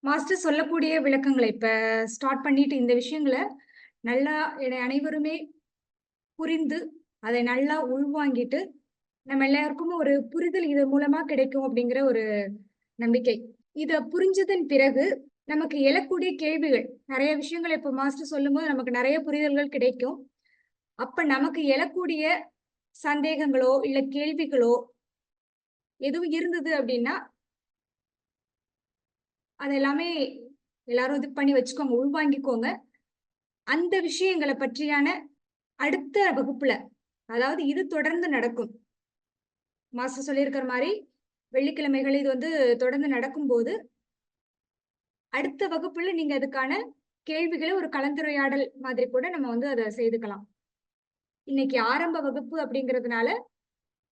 Master சொல்லக்கூடிய விளக்கங்களை இப்ப ஸ்டார்ட் பண்ணிட்டு இந்த விஷயங்கள நல்லா அனைவருமே புரிந்து, அதை நல்லா உள்வாங்கிட்டு, நம்ம எல்லாருக்கும் ஒரு புரிதல் இது மூலமா கிடைக்கும் அப்படிங்கிற ஒரு நம்பிக்கை. இத புரிஞ்சதன் பிறகு நமக்கு எழக்கூடிய கேள்விகள், நெறைய விஷயங்கள் இப்ப மாஸ்டர் சொல்லும்போது நமக்கு நெறைய புரிதல்கள் கிடைக்கும். அப்ப நமக்கு எழக்கூடிய சந்தேகங்களோ, இல்ல கேள்விகளோ எதுவும் இருந்தது அப்படின்னா, அது எல்லாமே எல்லாரும் இது பண்ணி வச்சுக்கோங்க, உள்வாங்கிக்கோங்க. அந்த விஷயங்கள பற்றியான அடுத்த வகுப்புல, அதாவது இது தொடர்ந்து நடக்கும். மாஸ்டர் சொல்லியிருக்கிற மாரி, வெள்ளிக்கிழமைகள் இது வந்து தொடர்ந்து நடக்கும்போது, அடுத்த வகுப்புல நீங்க அதுக்கான கேள்விகள ஒரு கலந்துரையாடல் மாதிரி கூட நம்ம வந்து அத செய்துக்கலாம். இன்னைக்கு ஆரம்ப வகுப்பு அப்படிங்கிறதுனால,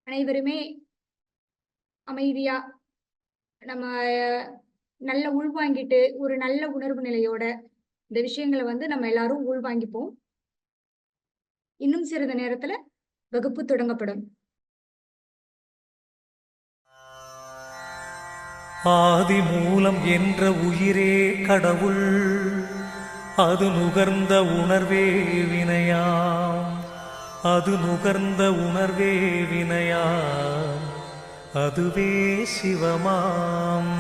அனைவருமே அமைதியா, நம்ம நல்ல உள்வாங்கிட்டு, ஒரு நல்ல உணர்வு நிலையோட, இந்த விஷயங்கள வந்து நம்ம எல்லாரும் உள்வாங்கிப்போம். இன்னும் சிறிது நேரத்துல வகுப்பு தொடங்கப்படும். ஆதி மூலம் என்ற உயிரே கடவுள், அது நுகர்ந்த உணர்வே வினையாம். அது நுகர்ந்த உணர்வே வினையாம், அதுவே சிவமாம்.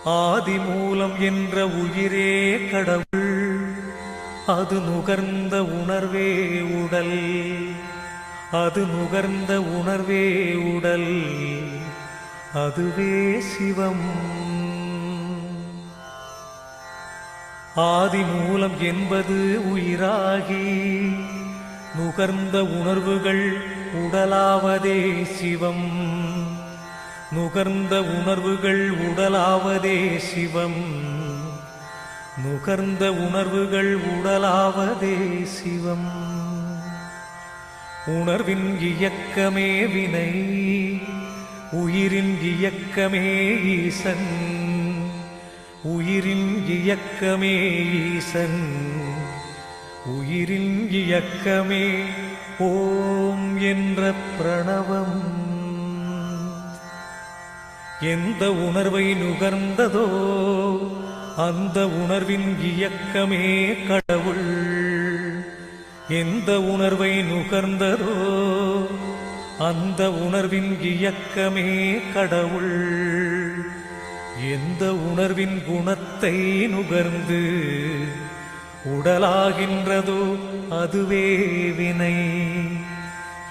ஆதி மூலம் என்ற உயிரே கடவுள், அது நுகர்ந்த உணர்வே உடல். அது நுகர்ந்த உணர்வே உடல், அதுவே சிவம். ஆதி மூலம் என்பது உயிராகி நுகர்ந்த உணர்வுகள் உடலாவதே சிவம். நுகர்ந்த உணர்வுகள் உடலாவதே சிவம். நுகர்ந்த உணர்வுகள் உடலாவதே சிவம். உணர்வின் இயக்கமே வினை, உயிரின் இயக்கமே ஈசன். உயிரின் இயக்கமே ஈசன், உயிரின் இயக்கமே ஓம் என்ற பிரணவம். எந்த உணர்வை நுகர்ந்ததோ அந்த உணர்வின் இயக்கமே கடவுள். எந்த உணர்வை நுகர்ந்ததோ அந்த உணர்வின் இயக்கமே கடவுள். எந்த உணர்வின் குணத்தை நுகர்ந்து உடலாகின்றதோ அதுவே வினை.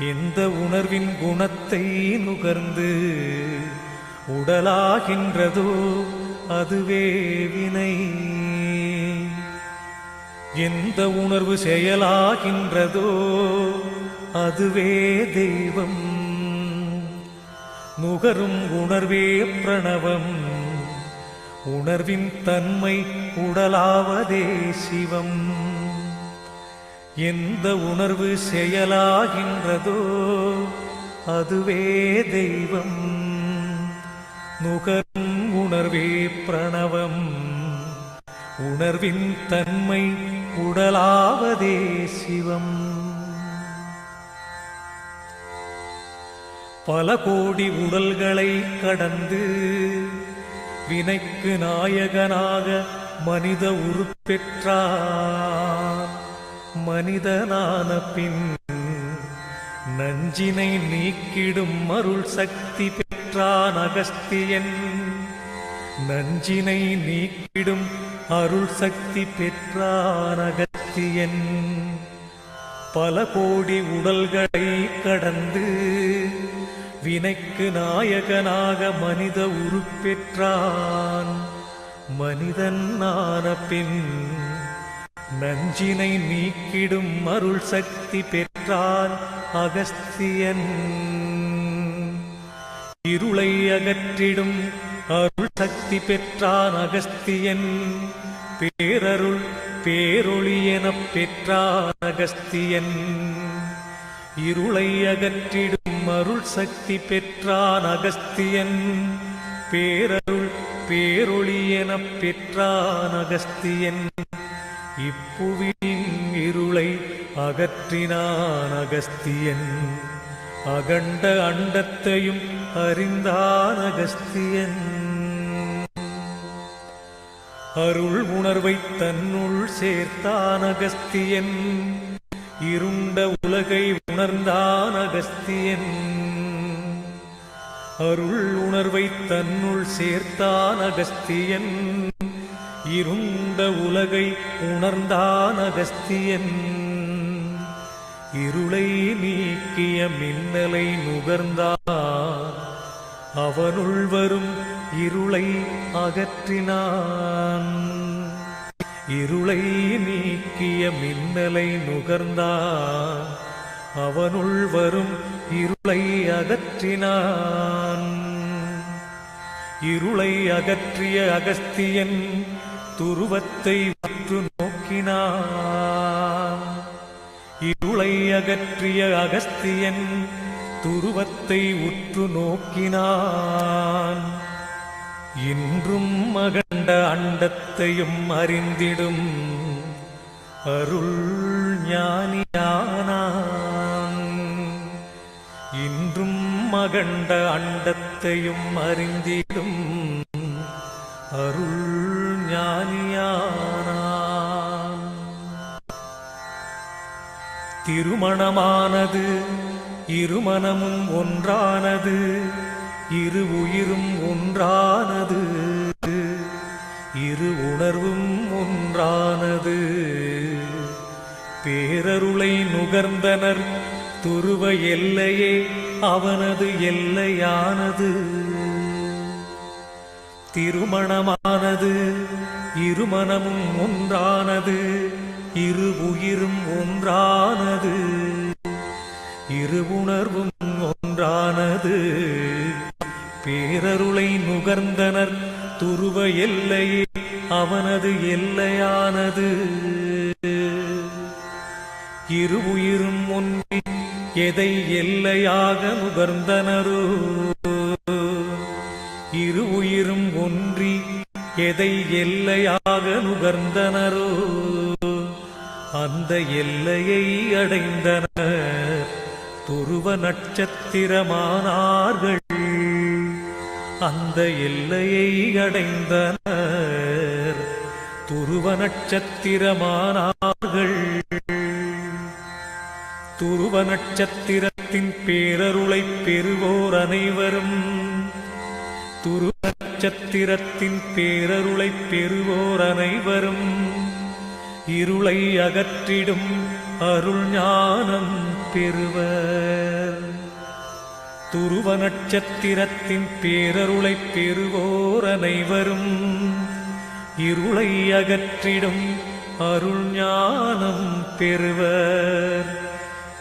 எந்த உணர்வின் குணத்தை நுகர்ந்து உடலாகின்றதோ அதுவே வினை. எந்த உணர்வு செயலாகின்றதோ அதுவே தெய்வம். நுகரும் உணர்வே பிரணவம். உணர்வின் தன்மை உடலாவதே சிவம். எந்த உணர்வு செயலாகின்றதோ அதுவே தெய்வம். நுகரும் உணர்வே பிரணவம். உணர்வின் தன்மை உடலாவதே சிவம். பல கோடி உடல்களை கடந்து வினைக்கு நாயகனாக மனித உருப்பெற்றார். மனிதனான பின் நஞ்சினை நீக்கிடும் அருள் சக்தி பெற்றான் அகஸ்தியன். நஞ்சினை நீக்கிடும் அருள் சக்தி பெற்றான் அகஸ்தியன். பல கோடி உடல்களை கடந்து வினைக்கு நாயகனாக மனித உருப்பெற்றான். மனிதன் ஆன பின் நஞ்சினை நீக்கிடும் அருள் சக்தி பெற்றான் அகஸ்தியன். இருளை அகற்றிடும் அருள் சக்தி பெற்றான் அகஸ்தியன். பேரருள் பேரொளி எனப் பெற்றான் அகஸ்தியன். இருளை அகற்றிடும் அருள் சக்தி பெற்றான் அகஸ்தியன். பேரருள் பேரொளி எனப் பெற்றான் அகஸ்தியன். இப்புவியின் இருளை அகற்றினான் அகஸ்தியன். அகண்ட அண்டத்தையும் அறிந்தான் அகஸ்தியன். அருள் உணர்வைத் தன்னுள் சேர்த்தான் அகஸ்தியன். இருண்ட உலகை உணர்ந்தான் அகஸ்தியன். அருள் உணர்வைத் தன்னுள் சேர்த்தான் அகஸ்தியன். இருண்ட உலகை உணர்ந்தான் அகஸ்தியன். இருளை நீக்கிய மின்னலை நுகர்ந்தான். அவனுள் வரும் இருளை அகற்றினான். இருளை நீக்கிய மின்னலை நுகர்ந்தான். அவனுள் வரும் இருளை அகற்றினான். இருளை அகற்றிய அகஸ்தியன் துருவத்தை உற்று நோக்கினான். இருளை அகற்றிய அகஸ்தியன் துருவத்தை உற்று நோக்கினான். இன்றும் அகண்ட அண்டத்தையும் அறிந்திடும் அருள் ஞானியானான். இன்றும் அகண்ட அண்டத்தையும் அறிந்திடும் அருள் ஞானியானான். திருமணமானது இருமனமும் ஒன்றானது. இரு உயிரும் ஒன்றானது. இரு உணர்வும் ஒன்றானது. பேரருளை நுகர்ந்தனர். துருவ எல்லையே அவனது எல்லையானது. திருமணமானது இருமனமும் ஒன்றானது. இரு உயிரும் ஒன்றானது. இரு உணர்வும் ஒன்றானது. பேரருளை நுகர்ந்தனர். துருவ எல்லையே அவனது எல்லையானது. இரு உயிரும் ஒன்றி எதை எல்லையாக நுகர்ந்தனரோ. இரு உயிரும் ஒன்றி எதை எல்லையாக நுகர்ந்தனரோ அந்த எல்லையை அடைந்தனர். துருவ நட்சத்திரமானார்கள். அந்த எல்லையை அடைந்தனர். துருவ நட்சத்திரமானார்கள். துருவ நட்சத்திரத்தின் பேரருளை பெறுவோர் அனைவரும். துருவ நட்சத்திரத்தின் பேரருளை பெறுவோர் அனைவரும் இருளை அகற்றிடும் அருள் ஞானம் பெறுவர். துருவ நட்சத்திரத்தின் பேரருளை பெறுவோர் அனைவரும் இருளை அகற்றிடும் அருள் ஞானம் பெறுவர்.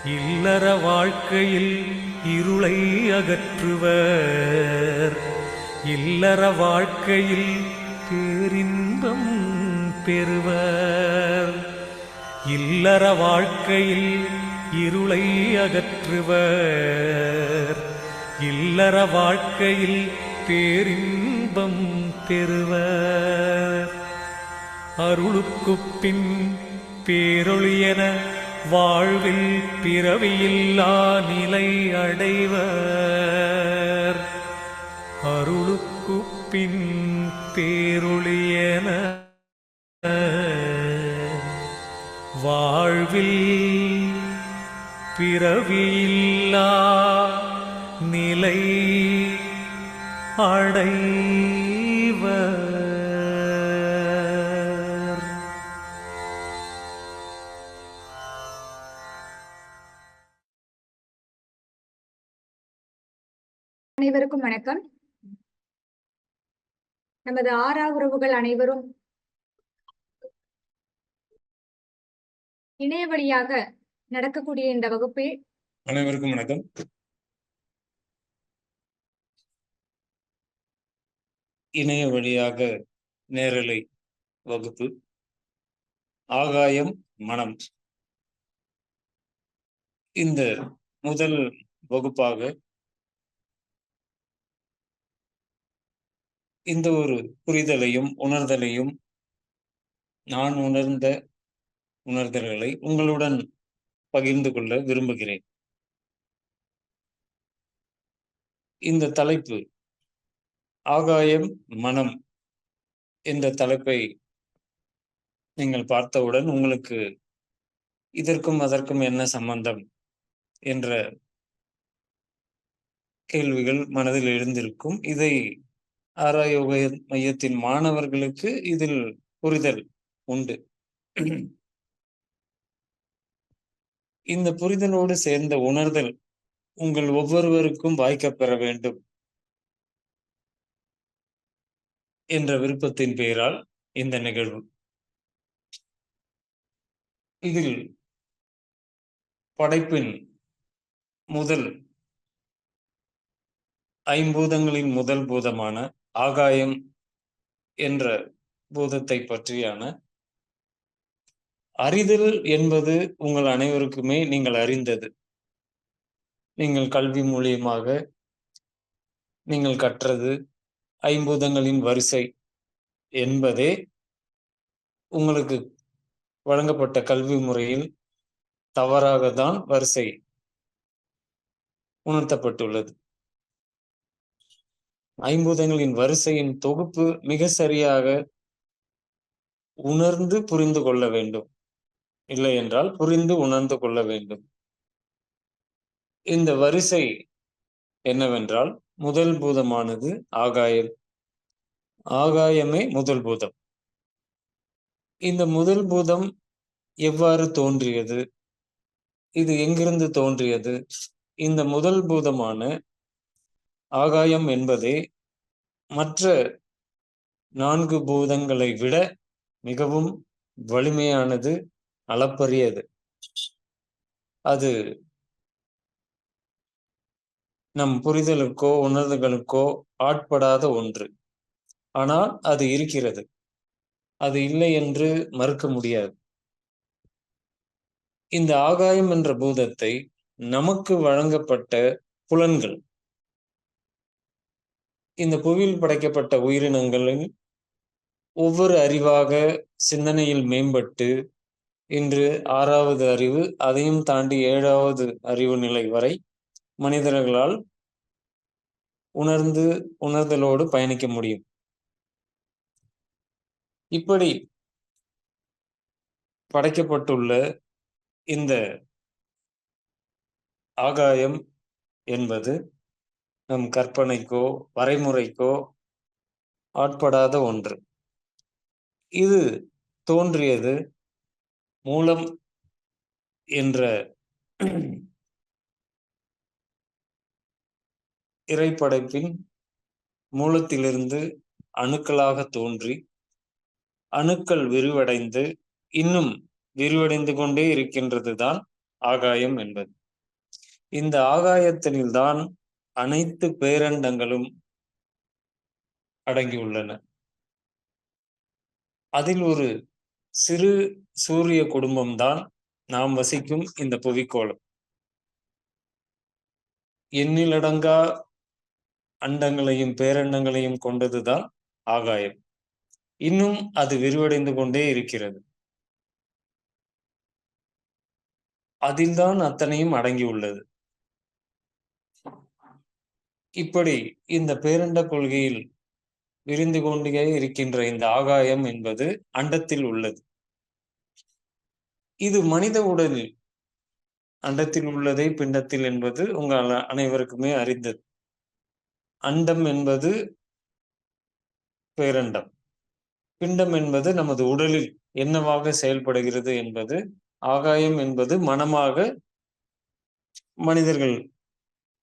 இல்லற வாழ்க்கையில் இருளை அகற்றுவர். இல்லற வாழ்க்கையில் பேரின்பம் பெறுவர். இல்லற வாழ்க்கையில் இருளை அகற்றுவர். இல்லற வாழ்க்கையில் பேரின்பம் பெறுவர். அருளுக்குப் பின் பேரொளியென வாழ்வில் பிறவியில்லா நிலை அடைவர். அருளுக்குப் பின் பேரொளியென வாழ்வில் பிறவியில்லா நிலை அடைவர். அனைவருக்கும் வணக்கம். நமது ஆறா உறவுகள் அனைவரும் இணைய வழியாக நடக்கக்கூடிய இந்த வகுப்பில் அனைவருக்கும் வணக்கம். இணைய வழியாக நேரலை வகுப்பு ஆகாயம் மனம். இந்த முதல் வகுப்பாக இந்த ஒரு புரிதலையும் உணர்தலையும் நான் உணர்ந்த உணர்தல்களை உங்களுடன் பகிர்ந்து கொள்ள விரும்புகிறேன். இந்த தலைப்பு ஆகாயம் மனம் என்ற தலைப்பை நீங்கள் பார்த்தவுடன் உங்களுக்கு இதற்கும் அதற்கும் என்ன சம்பந்தம் என்ற கேள்விகள் மனதில் எழுந்திருக்கும். இதை ஆராயோக மையத்தின் மாணவர்களுக்கு இதில் புரிதல் உண்டு. இந்த புரிதலோடு சேர்ந்த உணர்தல் உங்கள் ஒவ்வொருவருக்கும் வாய்க்கப் பெற வேண்டும் என்ற விருப்பத்தின் பெயரால் இந்த நிகழ்வு. இதில் படைப்பின் முதல் ஐம்பூதங்களின் முதல் பூதமான ஆகாயம் என்ற பூதத்தை பற்றியான அறிதல் என்பது உங்கள் அனைவருக்குமே நீங்கள் அறிந்தது. நீங்கள் கல்வி மூலியமாக நீங்கள் கற்றது ஐம்பூதங்களின் வரிசை என்பதே உங்களுக்கு வழங்கப்பட்ட கல்வி முறையில் தவறாகத்தான் வரிசை உணர்த்தப்பட்டுள்ளது. ஐம்பூதங்களின் வரிசையின் தொகுப்பு மிக சரியாக உணர்ந்து புரிந்து கொள்ள வேண்டும். இல்லை என்றால் புரிந்து உணர்ந்து கொள்ள வேண்டும். இந்த வரிசை என்னவென்றால், முதல் பூதமானது ஆகாயம். ஆகாயமே முதல் பூதம். இந்த முதல் பூதம் எவ்வாறு தோன்றியது? இது எங்கிருந்து தோன்றியது? இந்த முதல் பூதமான ஆகாயம் என்பதே மற்ற 4 பூதங்களை விட மிகவும் வலிமையானது, அளப்பரியது. அது நம் புரிதலுக்கோ உணர்வுகளுக்கோ ஆட்படாத ஒன்று. ஆனால் அது இருக்கிறது. அது இல்லை என்று மறுக்க முடியாது. இந்த ஆகாயம் என்ற பூதத்தை நமக்கு வழங்கப்பட்ட புலன்கள், இந்த புவியில் படைக்கப்பட்ட உயிரினங்களின் ஒவ்வொரு அறிவாக சிந்தனையில் மேம்பட்டு இன்று 6வது அறிவு, அதையும் தாண்டி 7வது அறிவு நிலை வரை மனிதர்களால் உணர்தலோடு பயணிக்க முடியும். இப்படி படைக்கப்பட்டுள்ள இந்த ஆகாயம் என்பது நம் கற்பனைக்கோ வரைமுறைக்கோ ஆட்படாத ஒன்று. இது தோன்றியது மூலம் என்ற இறைப்படைப்பின் மூலத்திலிருந்து அணுக்களாக தோன்றி, அணுக்கள் விரிவடைந்து இன்னும் விரிவடைந்து கொண்டே இருக்கின்றதுதான் ஆகாயம் என்பது. இந்த ஆகாயத்தில்தான் அனைத்து பேரண்டங்களும் அடங்கியுள்ளன. அதில் ஒரு சிறு சூரிய குடும்பம்தான் நாம் வசிக்கும் இந்த புவிக்கோளம். எண்ணிலடங்கா அண்டங்களையும் பேரண்டங்களையும் கொண்டதுதான் ஆகாயம். இன்னும் அது விரிவடைந்து கொண்டே இருக்கிறது. அதில்தான் அத்தனையும் அடங்கியுள்ளது. இப்படி இந்த பேரண்ட கொள்கையில் விரிந்து கொண்டே இருக்கின்ற இந்த ஆகாயம் என்பது அண்டத்தில் உள்ளது. இது மனித உடலில் அண்டத்தில் உள்ளதே பிண்டத்தில் என்பது உங்கள் அனைவருக்குமே அறிந்தது. அண்டம் என்பது பேரண்டம், பிண்டம் என்பது நமது உடலில் என்னவாக செயல்படுகிறது என்பது, ஆகாயம் என்பது மனமாக, மனிதர்கள்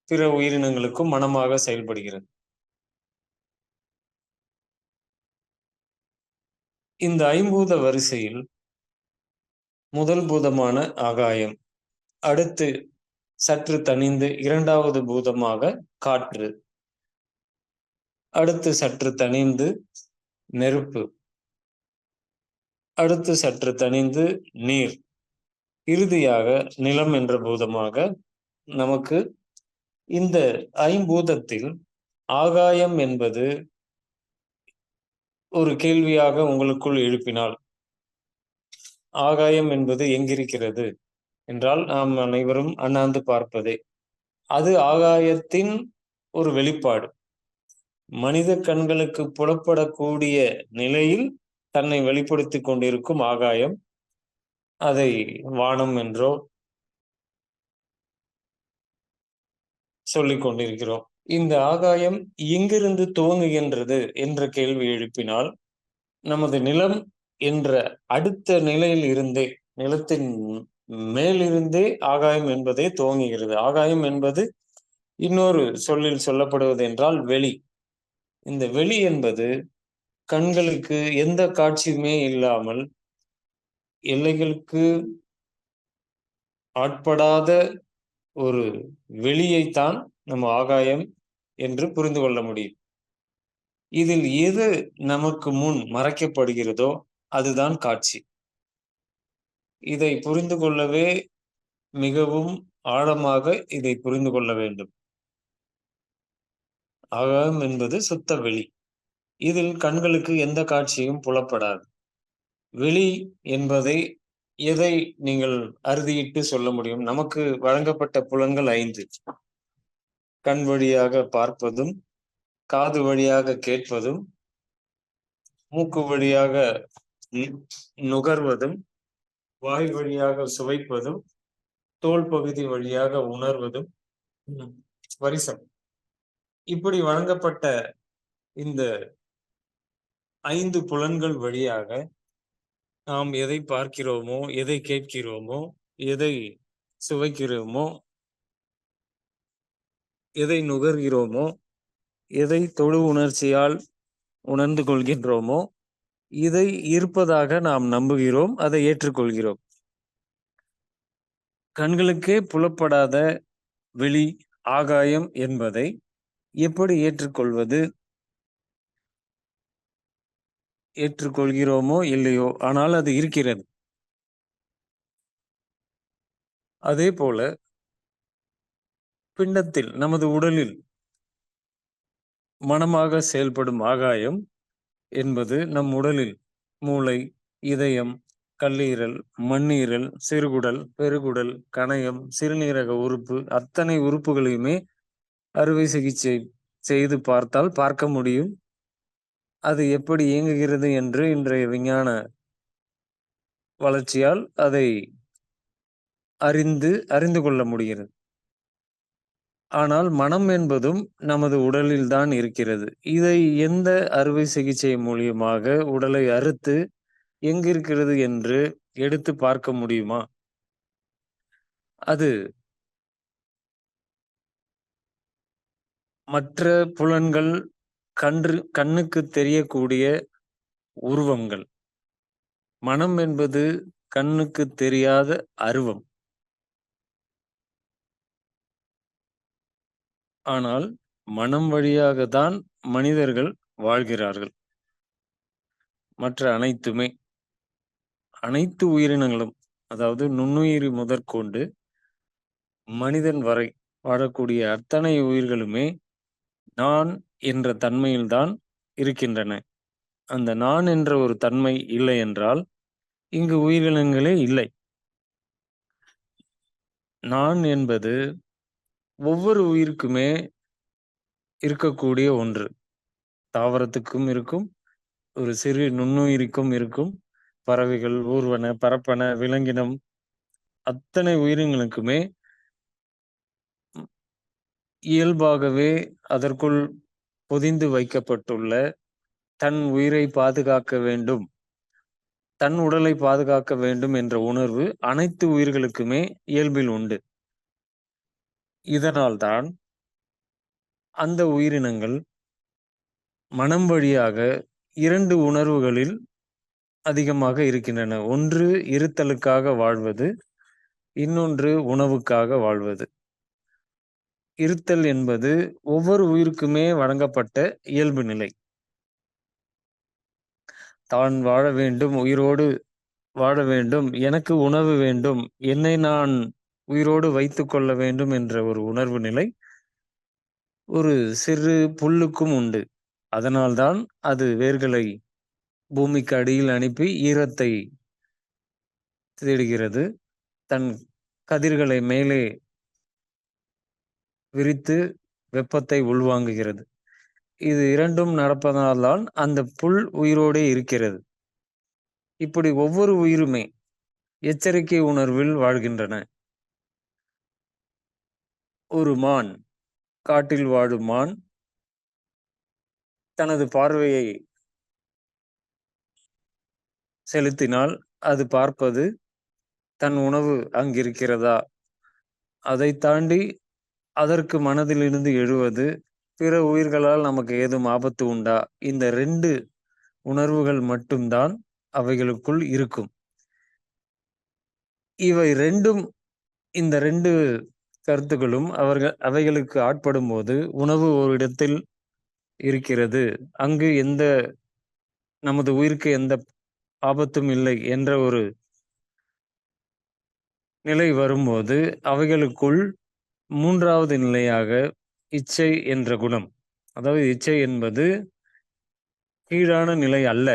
பிற உயிரினங்களுக்கும் மனமாக செயல்படுகிறது. இந்த ஐம்பூத வரிசையில் முதல் பூதமான ஆகாயம், அடுத்து சற்று தணிந்து 2வது பூதமாக காற்று, அடுத்து சற்று தணிந்து நெருப்பு, அடுத்து சற்று தணிந்து நீர், இறுதியாக நிலம் என்ற பூதமாக நமக்கு இந்த ஐம்பூதத்தில் ஆகாயம் என்பது ஒரு கேள்வியாக உங்களுக்குள் எழுப்பினால், ஆகாயம் என்பது எங்கிருக்கிறது என்றால் நாம் அனைவரும் அண்ணாந்து பார்ப்பதே. அது ஆகாயத்தின் ஒரு வெளிப்பாடு. மனித கண்களுக்கு புலப்படக்கூடிய நிலையில் தன்னை வெளிப்படுத்திக் கொண்டிருக்கும் ஆகாயம், அதை வானம் என்றோ சொல்லிக் கொண்டிருக்கிறோம். இந்த ஆகாயம் எங்கிருந்து துவங்குகின்றது என்ற கேள்வி எழுப்பினால், நமது நிலம் என்ற அடுத்த நிலையில் இருந்தே, நிலத்தின் மேலிருந்தே ஆகாயம் என்பதே துவங்குகிறது. ஆகாயம் என்பது இன்னொரு சொல்லில் சொல்லப்படுவது என்றால் வெளி. இந்த வெளி என்பது கண்களுக்கு எந்த காட்சியுமே இல்லாமல், எல்லைகளுக்கு ஆட்படாத ஒரு வெளியைத்தான் நம்ம ஆகாயம் என்று புரிந்து கொள்ள முடியும். இதில் எது நமக்கு முன் மறைக்கப்படுகிறதோ அதுதான் காட்சி. இதை புரிந்து கொள்ளவே மிகவும் ஆழமாக இதை புரிந்து கொள்ள வேண்டும். ஆகாயம் என்பது சுத்த வெளி. இதில் கண்களுக்கு எந்த காட்சியும் புலப்படாது. வெளி என்பதை எதை நீங்கள் அறுதியிட்டு சொல்ல முடியும்? நமக்கு வழங்கப்பட்ட புலன்கள் 5. கண் வழியாக பார்ப்பதும், காது வழியாக கேட்பதும், மூக்கு வழியாக நுகர்வதும், வாய் வழியாக சுவைப்பதும், தோல் பகுதி வழியாக உணர்வதும், ஸ்பரிசம். இப்படி வழங்கப்பட்ட இந்த 5 புலன்கள் வழியாக நாம் எதை பார்க்கிறோமோ, எதை கேட்கிறோமோ, எதை சுவைக்கிறோமோ, எதை நுகர்கிறோமோ, எதை தொடு உணர்ச்சியால் உணர்ந்து கொள்கின்றோமோ, இதை இருப்பதாக நாம் நம்புகிறோம், அதை ஏற்றுக்கொள்கிறோம். கண்களுக்கே புலப்படாத வெளி, ஆகாயம் என்பதை எப்படி ஏற்றுக்கொள்வது? ஏற்றுக்கொள்கிறோமோ இல்லையோ, ஆனால் அது இருக்கிறது. அதே போல பிண்டத்தில், நமது உடலில் மனமாக செயல்படும் ஆகாயம் என்பது நம் உடலில் மூளை, இதயம், கல்லீரல், மண்ணீரல், சிறுகுடல், பெருகுடல், கணையம், சிறுநீரக உறுப்பு, அத்தனை உறுப்புகளையுமே அறுவை சிகிச்சை செய்து பார்த்தால் பார்க்க முடியும். அது எப்படி இயங்குகிறது என்று இன்றைய விஞ்ஞான வளர்ச்சியால் அதை அறிந்து கொள்ள முடிகிறது. ஆனால் மனம் என்பதும் நமது உடலில் தான் இருக்கிறது. இதை எந்த அறுவை சிகிச்சை மூலியமாக உடலை அறுத்து எங்கிருக்கிறது என்று எடுத்து பார்க்க முடியுமா? அது மற்ற புலன்கள், கண்ணுக்கு தெரியக்கூடிய உருவங்கள். மனம் என்பது கண்ணுக்கு தெரியாத அருவம். ஆனால் மனம் வழியாக தான் மனிதர்கள் வாழ்கிறார்கள். மற்ற அனைத்து உயிரினங்களும், அதாவது நுண்ணுயிரி முதற்கொண்டு மனிதன் வரை வாழக்கூடிய அத்தனை உயிர்களுமே நான் என்ற தன்மையில்தான் இருக்கின்றன. அந்த நான் என்ற ஒரு தன்மை இல்லை என்றால் இங்கு உயிரினங்களே இல்லை. நான் என்பது ஒவ்வொரு உயிருக்குமே இருக்கக்கூடிய ஒன்று. தாவரத்துக்கும் இருக்கும், ஒரு சிறு நுண்ணுயிரிக்கும் இருக்கும். பறவைகள், ஊர்வன, பறப்பன, விலங்கினம், அத்தனை உயிரினங்களுக்குமே இயல்பாகவே அதற்குள் பொதிந்து வைக்கப்பட்டுள்ள தன் உயிரை பாதுகாக்க வேண்டும், தன் உடலை பாதுகாக்க வேண்டும் என்ற உணர்வு அனைத்து உயிர்களுக்குமே இயல்பில் உண்டு. இதனால்தான் அந்த உயிரினங்கள் மனம் வழியாக 2 உணர்வுகளில் அதிகமாக இருக்கின்றன. ஒன்று இருத்தலுக்காக வாழ்வது, இன்னொன்று உணவுக்காக வாழ்வது. இருத்தல் என்பது ஒவ்வொரு உயிருக்குமே வழங்கப்பட்ட இயல்பு நிலை. தான் வாழ வேண்டும், உயிரோடு வாழ வேண்டும், எனக்கு உணவு வேண்டும், என்னை நான் உயிரோடு வைத்துக் கொள்ள வேண்டும் என்ற ஒரு உணர்வு நிலை ஒரு சிறு புல்லுக்கும் உண்டு. அதனால்தான் அது வேர்களை பூமிக்கு அடியில் அனுப்பி ஈரத்தை தேடுகிறது. தன் கதிர்களை மேலே விரித்து வெப்பத்தை உள்வாங்குகிறது. இது இரண்டும் நடப்பதால்தான் அந்த புல் உயிரோடே இருக்கிறது. இப்படி ஒவ்வொரு உயிருமே எச்சரிக்கை உணர்வில் வாழ்கின்றன. ஒரு மான், காட்டில் வாழும் மான் தனது பார்வையை செலுத்தினால் அது பார்ப்பது தன் உணவு அங்கிருக்கிறதா? அதைத் தாண்டி அதற்கு மனதிலிருந்து எழுவது, பிற உயிர்களால் நமக்கு ஏதும் ஆபத்து உண்டா? இந்த 2 உணர்வுகள் மட்டும் தான் அவைகளுக்குள் இருக்கும். இவை 2ம் இந்த 2 கருத்துக்களும் அவைகளுக்கு ஆட்படும்போது, உணவு ஒரு இடத்தில் இருக்கிறது. அங்கு நமது உயிருக்கு எந்த ஆபத்தும் இல்லை என்ற ஒரு நிலை வரும்போது, அவைகளுக்குள் 3வது நிலையாக இச்சை என்ற குணம். அதாவது இச்சை என்பது கீழான நிலை அல்ல.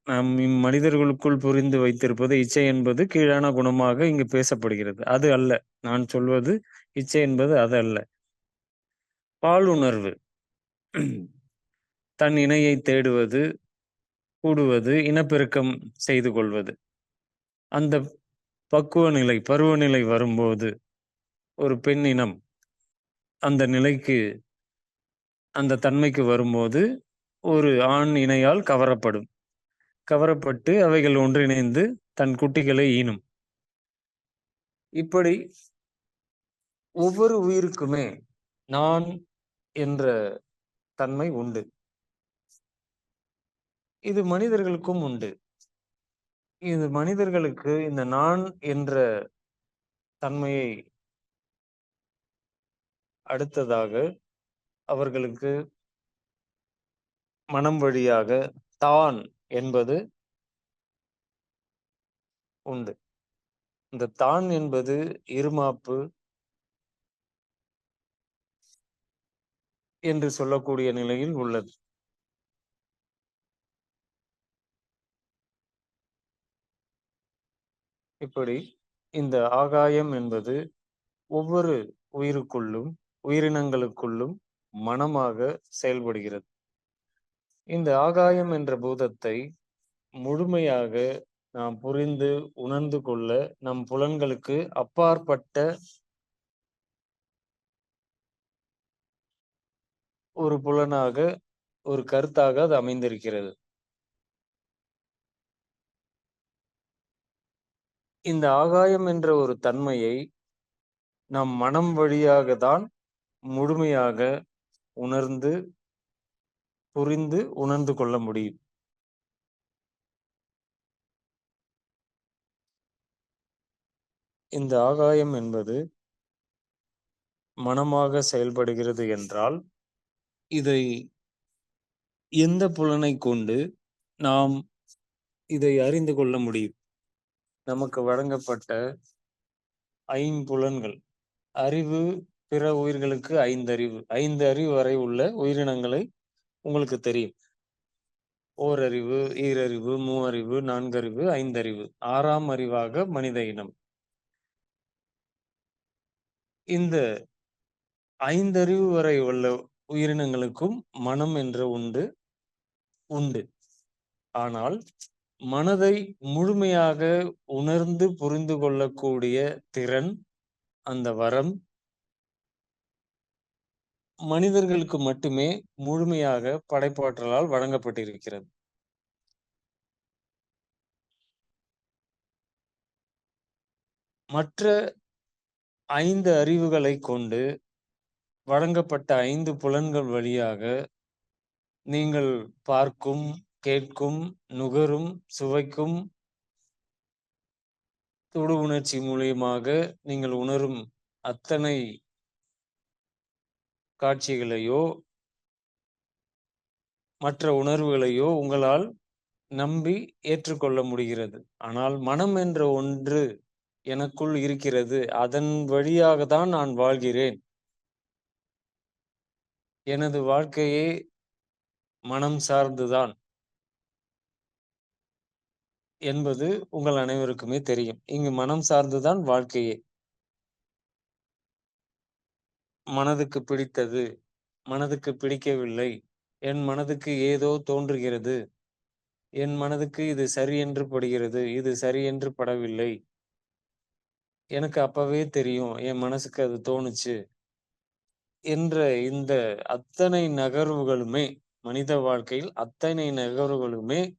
நாம் மனிதர்களுக்குள் புரிந்து வைத்திருப்பது இச்சை என்பது கீழான குணமாக இங்கு பேசப்படுகிறது. அது அல்ல. நான் சொல்வது இச்சை என்பது அது அல்ல. பாலுணர்வு. தன் இணையை தேடுவது, கூடுவது, இனப்பெருக்கம் செய்து கொள்வது. அந்த பக்குவ நிலை, பருவநிலை வரும்போது ஒரு பெண் இனம் அந்த நிலைக்கு, அந்த தன்மைக்கு வரும்போது ஒரு ஆண் இணையால் கவரப்படும். கவரப்பட்டு அவைகள் ஒன்றிணைந்து தன் குட்டிகளை ஈனும். இப்படி ஒவ்வொரு உயிருக்குமே நான் என்ற தன்மை உண்டு. இது மனிதர்களுக்கும் உண்டு. இது மனிதர்களுக்கு இந்த நான் என்ற தன்மையை அடுத்ததாக அவர்களுக்கு மனம் வழியாக தான் என்பது உண்டு. இந்த தான் என்பது இருமாப்பு என்று சொல்லக்கூடிய நிலையில் உள்ளது. இப்படி இந்த ஆகாயம் என்பது ஒவ்வொரு உயிருக்குள்ளும், உயிரினங்களுக்குள்ளும் மனமாக செயல்படுகிறது. இந்த ஆகாயம் என்ற பூதத்தை முழுமையாக நாம் புரிந்து உணர்ந்து கொள்ள நம் புலன்களுக்கு அப்பாற்பட்ட ஒரு புலனாக, ஒரு கருத்தாக அது அமைந்திருக்கிறது. இந்த ஆகாயம் என்ற ஒரு தன்மையை நம் மனம் வழியாக தான் முழுமையாக உணர்ந்து, புரிந்து, உணர்ந்து கொள்ள முடியும். இந்த ஆகாயம் என்பது மனமாக செயல்படுகிறது என்றால், இதை எந்த புலனைக் கொண்டு நாம் இதை அறிந்து கொள்ள முடியும்? நமக்கு வழங்கப்பட்ட ஐம்புலன்கள். அறிவு பிற உயிர்களுக்கு 5 அறிவு. 5 அறிவு வரை உள்ள உயிரினங்களை உங்களுக்கு தெரியும். ஓரறிவு, ஈரறிவு, மூவறிவு, 4 அறிவு, 5 அறிவு. 6ஆம் அறிவாக மனித இனம். இந்த 5 அறிவு வரை உள்ள உயிரினங்களுக்கும் மனம் என்று உண்டு. ஆனால் மனதை முழுமையாக உணர்ந்து புரிந்து கொள்ளக்கூடிய திறன், அந்த வரம் மனிதர்களுக்கு மட்டுமே முழுமையாக படைப்பாற்றலால் வழங்கப்பட்டிருக்கிறது. மற்ற 5 அறிவுகளைக் கொண்டு வழங்கப்பட்ட 5 புலன்கள் வழியாக நீங்கள் பார்க்கும், கேட்கும், நுகரும், சுவைக்கும், தொடு உணர்ச்சி மூலியமாக நீங்கள் உணரும் அத்தனை காட்சிகளையோ, மற்ற உணர்வுகளையோ உங்களால் நம்பி ஏற்றுக்கொள்ள முடிகிறது. ஆனால் மனம் என்ற ஒன்று எனக்குள் இருக்கிறது. அதன் வழியாக தான் நான் வாழ்கிறேன். எனது வாழ்க்கையே மனம் சார்ந்துதான் என்பது உங்கள் அனைவருக்குமே தெரியும். இங்கு மனம் சார்ந்துதான் வாழ்க்கையே. மனதுக்கு பிடித்தது, மனதுக்கு பிடிக்கவில்லை என் மனதுக்கு ஏதோ தோன்றுகிறது. என் மனதுக்கு இது சரி என்று படுகிறது. இது சரி என்று படவில்லை. எனக்கு அப்பவே தெரியும். என் மனசுக்கு அது தோணுச்சு. என்ற இந்த அத்தனை நகர்வுகளுமே, மனித வாழ்க்கையில் அத்தனை நகர்வுகளுமே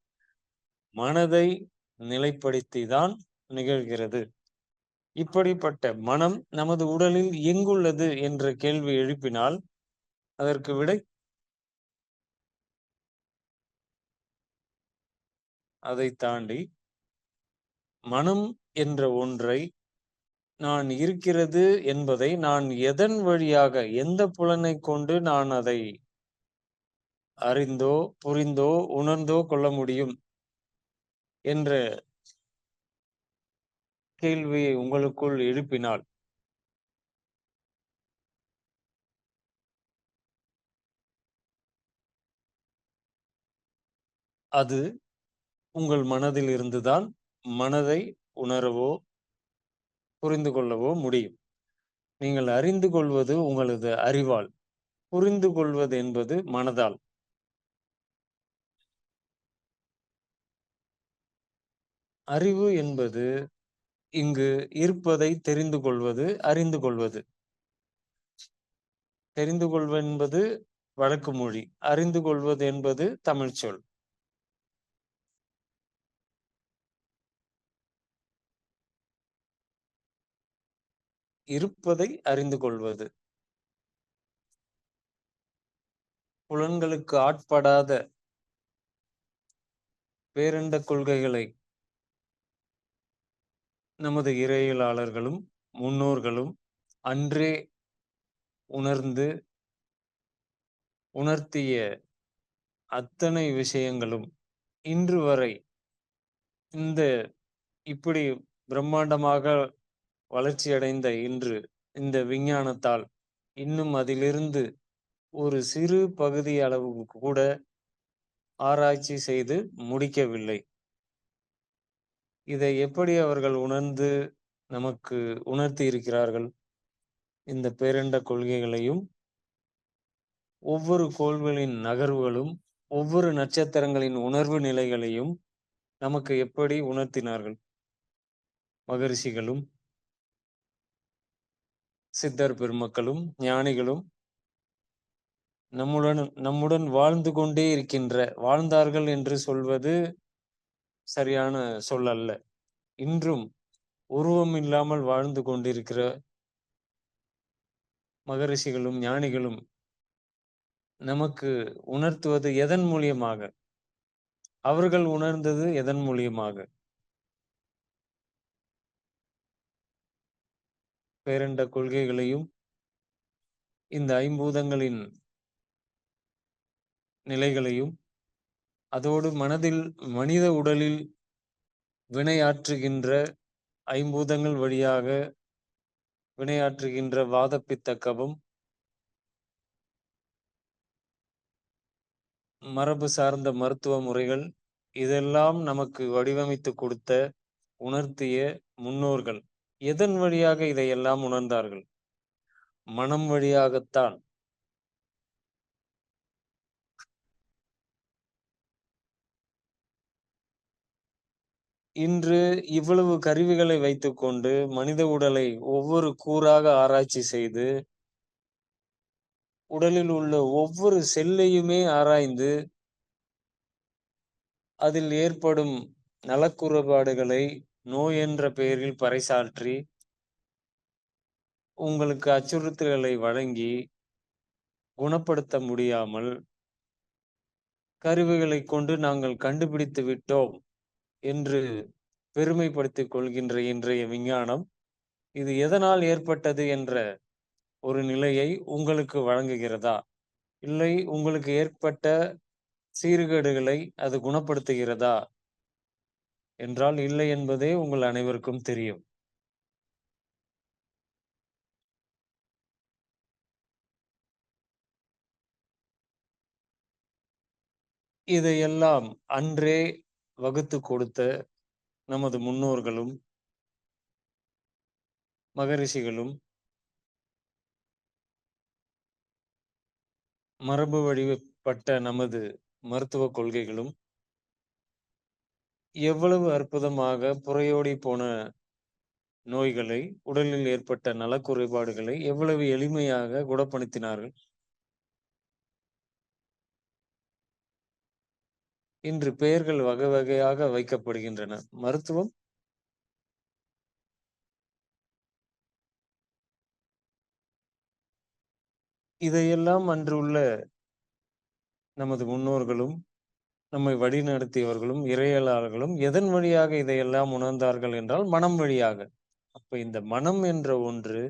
மனதை நிலைப்படுத்தி தான் நிகழ்கிறது. இப்படிப்பட்ட மனம் நமது உடலில் எங்குள்ளது என்ற கேள்வி எழுப்பினால், அதற்கு விடை அதைத் தாண்டி மனம் என்ற ஒன்றை நான் இருக்கிறது என்பதை நான் எதன் வழியாக, எந்த புலனைக் கொண்டு நான் அதை அறிந்தோ, புரிந்தோ, உணர்ந்தோ கொள்ள முடியும் என்ற கேள்வியை உங்களுக்குள் எழுப்பினால், அது உங்கள் மனதில் இருந்துதான் மனதை உணரவோ, புரிந்து கொள்ளவோ முடியும். நீங்கள் அறிந்து கொள்வது உங்களது அறிவால். புரிந்து கொள்வது என்பது மனதால். அறிவு என்பது இங்கு இருப்பதை தெரிந்து கொள்வது, அறிந்து கொள்வது. தெரிந்து கொள்வது என்பது வழக்கு மொழி. அறிந்து கொள்வது என்பது தமிழ்ச் சொல். இருப்பதை அறிந்து கொள்வது. புலன்களுக்கு ஆட்படாத பேரண்ட கொள்கைகளை நமது இறையியலாளர்களும், முன்னோர்களும் அன்றே உணர்ந்து, உணர்த்திய அத்தனை விஷயங்களும் இன்று வரை இந்த இப்படி பிரம்மாண்டமாக வளர்ச்சியடைந்த இன்று இந்த விஞ்ஞானத்தால் இன்னும் அதிலிருந்து ஒரு சிறு பகுதி அளவு கூட ஆராய்ச்சி செய்து முடிக்கவில்லை. இதை எப்படி அவர்கள் உணர்ந்து நமக்கு உணர்த்தி இருக்கிறார்கள்? இந்த பேரண்ட கொள்கைகளையும், ஒவ்வொரு கோள்களின் நகர்வுகளும், ஒவ்வொரு நட்சத்திரங்களின் உணர்வு நிலைகளையும் நமக்கு எப்படி உணர்த்தினார்கள்? மகரிஷிகளும், சித்தர் பெருமக்களும், ஞானிகளும் நம்முடன் வாழ்ந்து கொண்டே இருக்கின்ற, வாழ்ந்தார்கள் என்று சொல்வது சரியான சொல் அல்ல. இன்றும் உருவம் இல்லாமல் வாழ்ந்து கொண்டிருக்கிற மகரிஷிகளும், ஞானிகளும் நமக்கு உணர்த்துவது எதன் மூலியமாக? அவர்கள் உணர்ந்தது எதன் மூலியமாக? பேரண்ட கொள்கைகளையும், இந்த ஐம்பூதங்களின் நிலைகளையும், அதோடு மனதில், மனித உடலில் வினையாற்றுகின்ற ஐம்பூதங்கள் வழியாக வினையாற்றுகின்ற வாத, பித்த, கபம், மரபு சார்ந்த மருத்துவ முறைகள், இதெல்லாம் நமக்கு வடிவமைத்து கொடுத்த, உணர்த்திய முன்னோர்கள் எதன் வழியாக இதையெல்லாம் உணர்ந்தார்கள்? மனம் வழியாகத்தான். இன்று இவ்வளவு கருவிகளை வைத்துக்கொண்டு மனித உடலை ஒவ்வொரு கூறாக ஆராய்ச்சி செய்து, உடலில் உள்ள ஒவ்வொரு செல்லையுமே ஆராய்ந்து, அதில் ஏற்படும் நலக்குறைபாடுகளை நோய் என்ற பெயரில் பறைசாற்றி, உங்களுக்கு அச்சுறுத்தல்களை வழங்கி குணப்படுத்த முடியாமல், கருவிகளைக் கொண்டு நாங்கள் கண்டுபிடித்து விட்டோம் என்று பெருமைப்படுத்திக் கொள்கின்ற இன்றைய விஞ்ஞானம், இது எதனால் ஏற்பட்டது என்ற ஒரு நிலையை உங்களுக்கு வழங்குகிறதா? இல்லை உங்களுக்கு ஏற்பட்ட சீர்கேடுகளை அது குணப்படுத்துகிறதா? என்றால் இல்லை என்பதே உங்கள் அனைவருக்கும் தெரியும். இதையெல்லாம் அன்றே வகுத்துக் கொடுத்த நமது முன்னோர்களும், மகரிஷிகளும், மரபு வழி நமது மருத்துவ கொள்கைகளும் எவ்வளவு அற்புதமாக புரையோடி போன நோய்களை, உடலில் ஏற்பட்ட நலக்குறைபாடுகளை எவ்வளவு எளிமையாக குணப்படுத்தினார்கள். இன்று பெயர்கள் வகை வகையாக வைக்கப்படுகின்றன. மருத்துவம் இதையெல்லாம் அன்றுள்ள நமது முன்னோர்களும், நம்மை வழிநடத்தியவர்களும், இறையியலாளர்களும் எதன் வழியாக இதையெல்லாம் உணர்ந்தார்கள் என்றால், மனம் வழியாக. அப்ப இந்த மனம் என்ற ஒன்று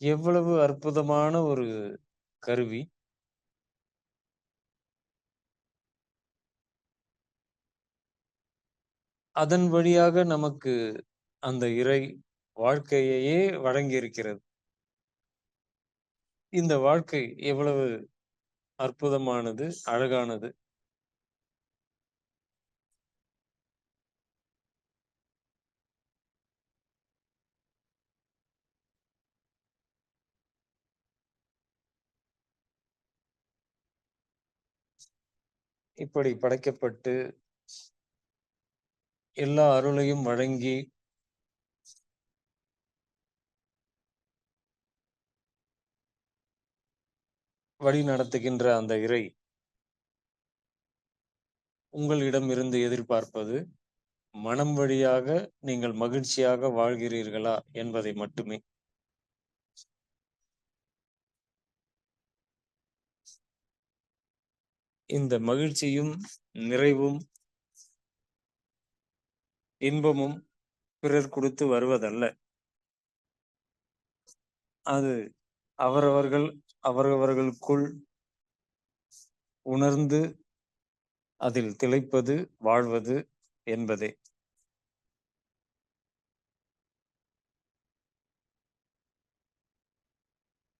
எவ்வளவு அற்புதமான ஒரு கருவி. அதன் வழியாக நமக்கு அந்த இறை வாழ்க்கையையே வழங்கியிருக்கிறது. இந்த வாழ்க்கை எவ்வளவு அற்புதமானது, அழகானது. இப்படி படைக்கப்பட்டு எல்லா அருளையும் வழங்கி வழி நடத்துகின்ற அந்த இறை உங்களிடம் இருந்து எதிர்பார்ப்பது மனம் வழியாக நீங்கள் மகிழ்ச்சியாக வாழ்கிறீர்களா என்பதை மட்டுமே. இந்த மகிழ்ச்சியும், நிறைவும், இன்பமும் பிறர் கொடுத்து வருவதல்ல. அது அவரவர்களுக்குள் உணர்ந்து அதில் திளைப்பது, வாழ்வது என்பதே.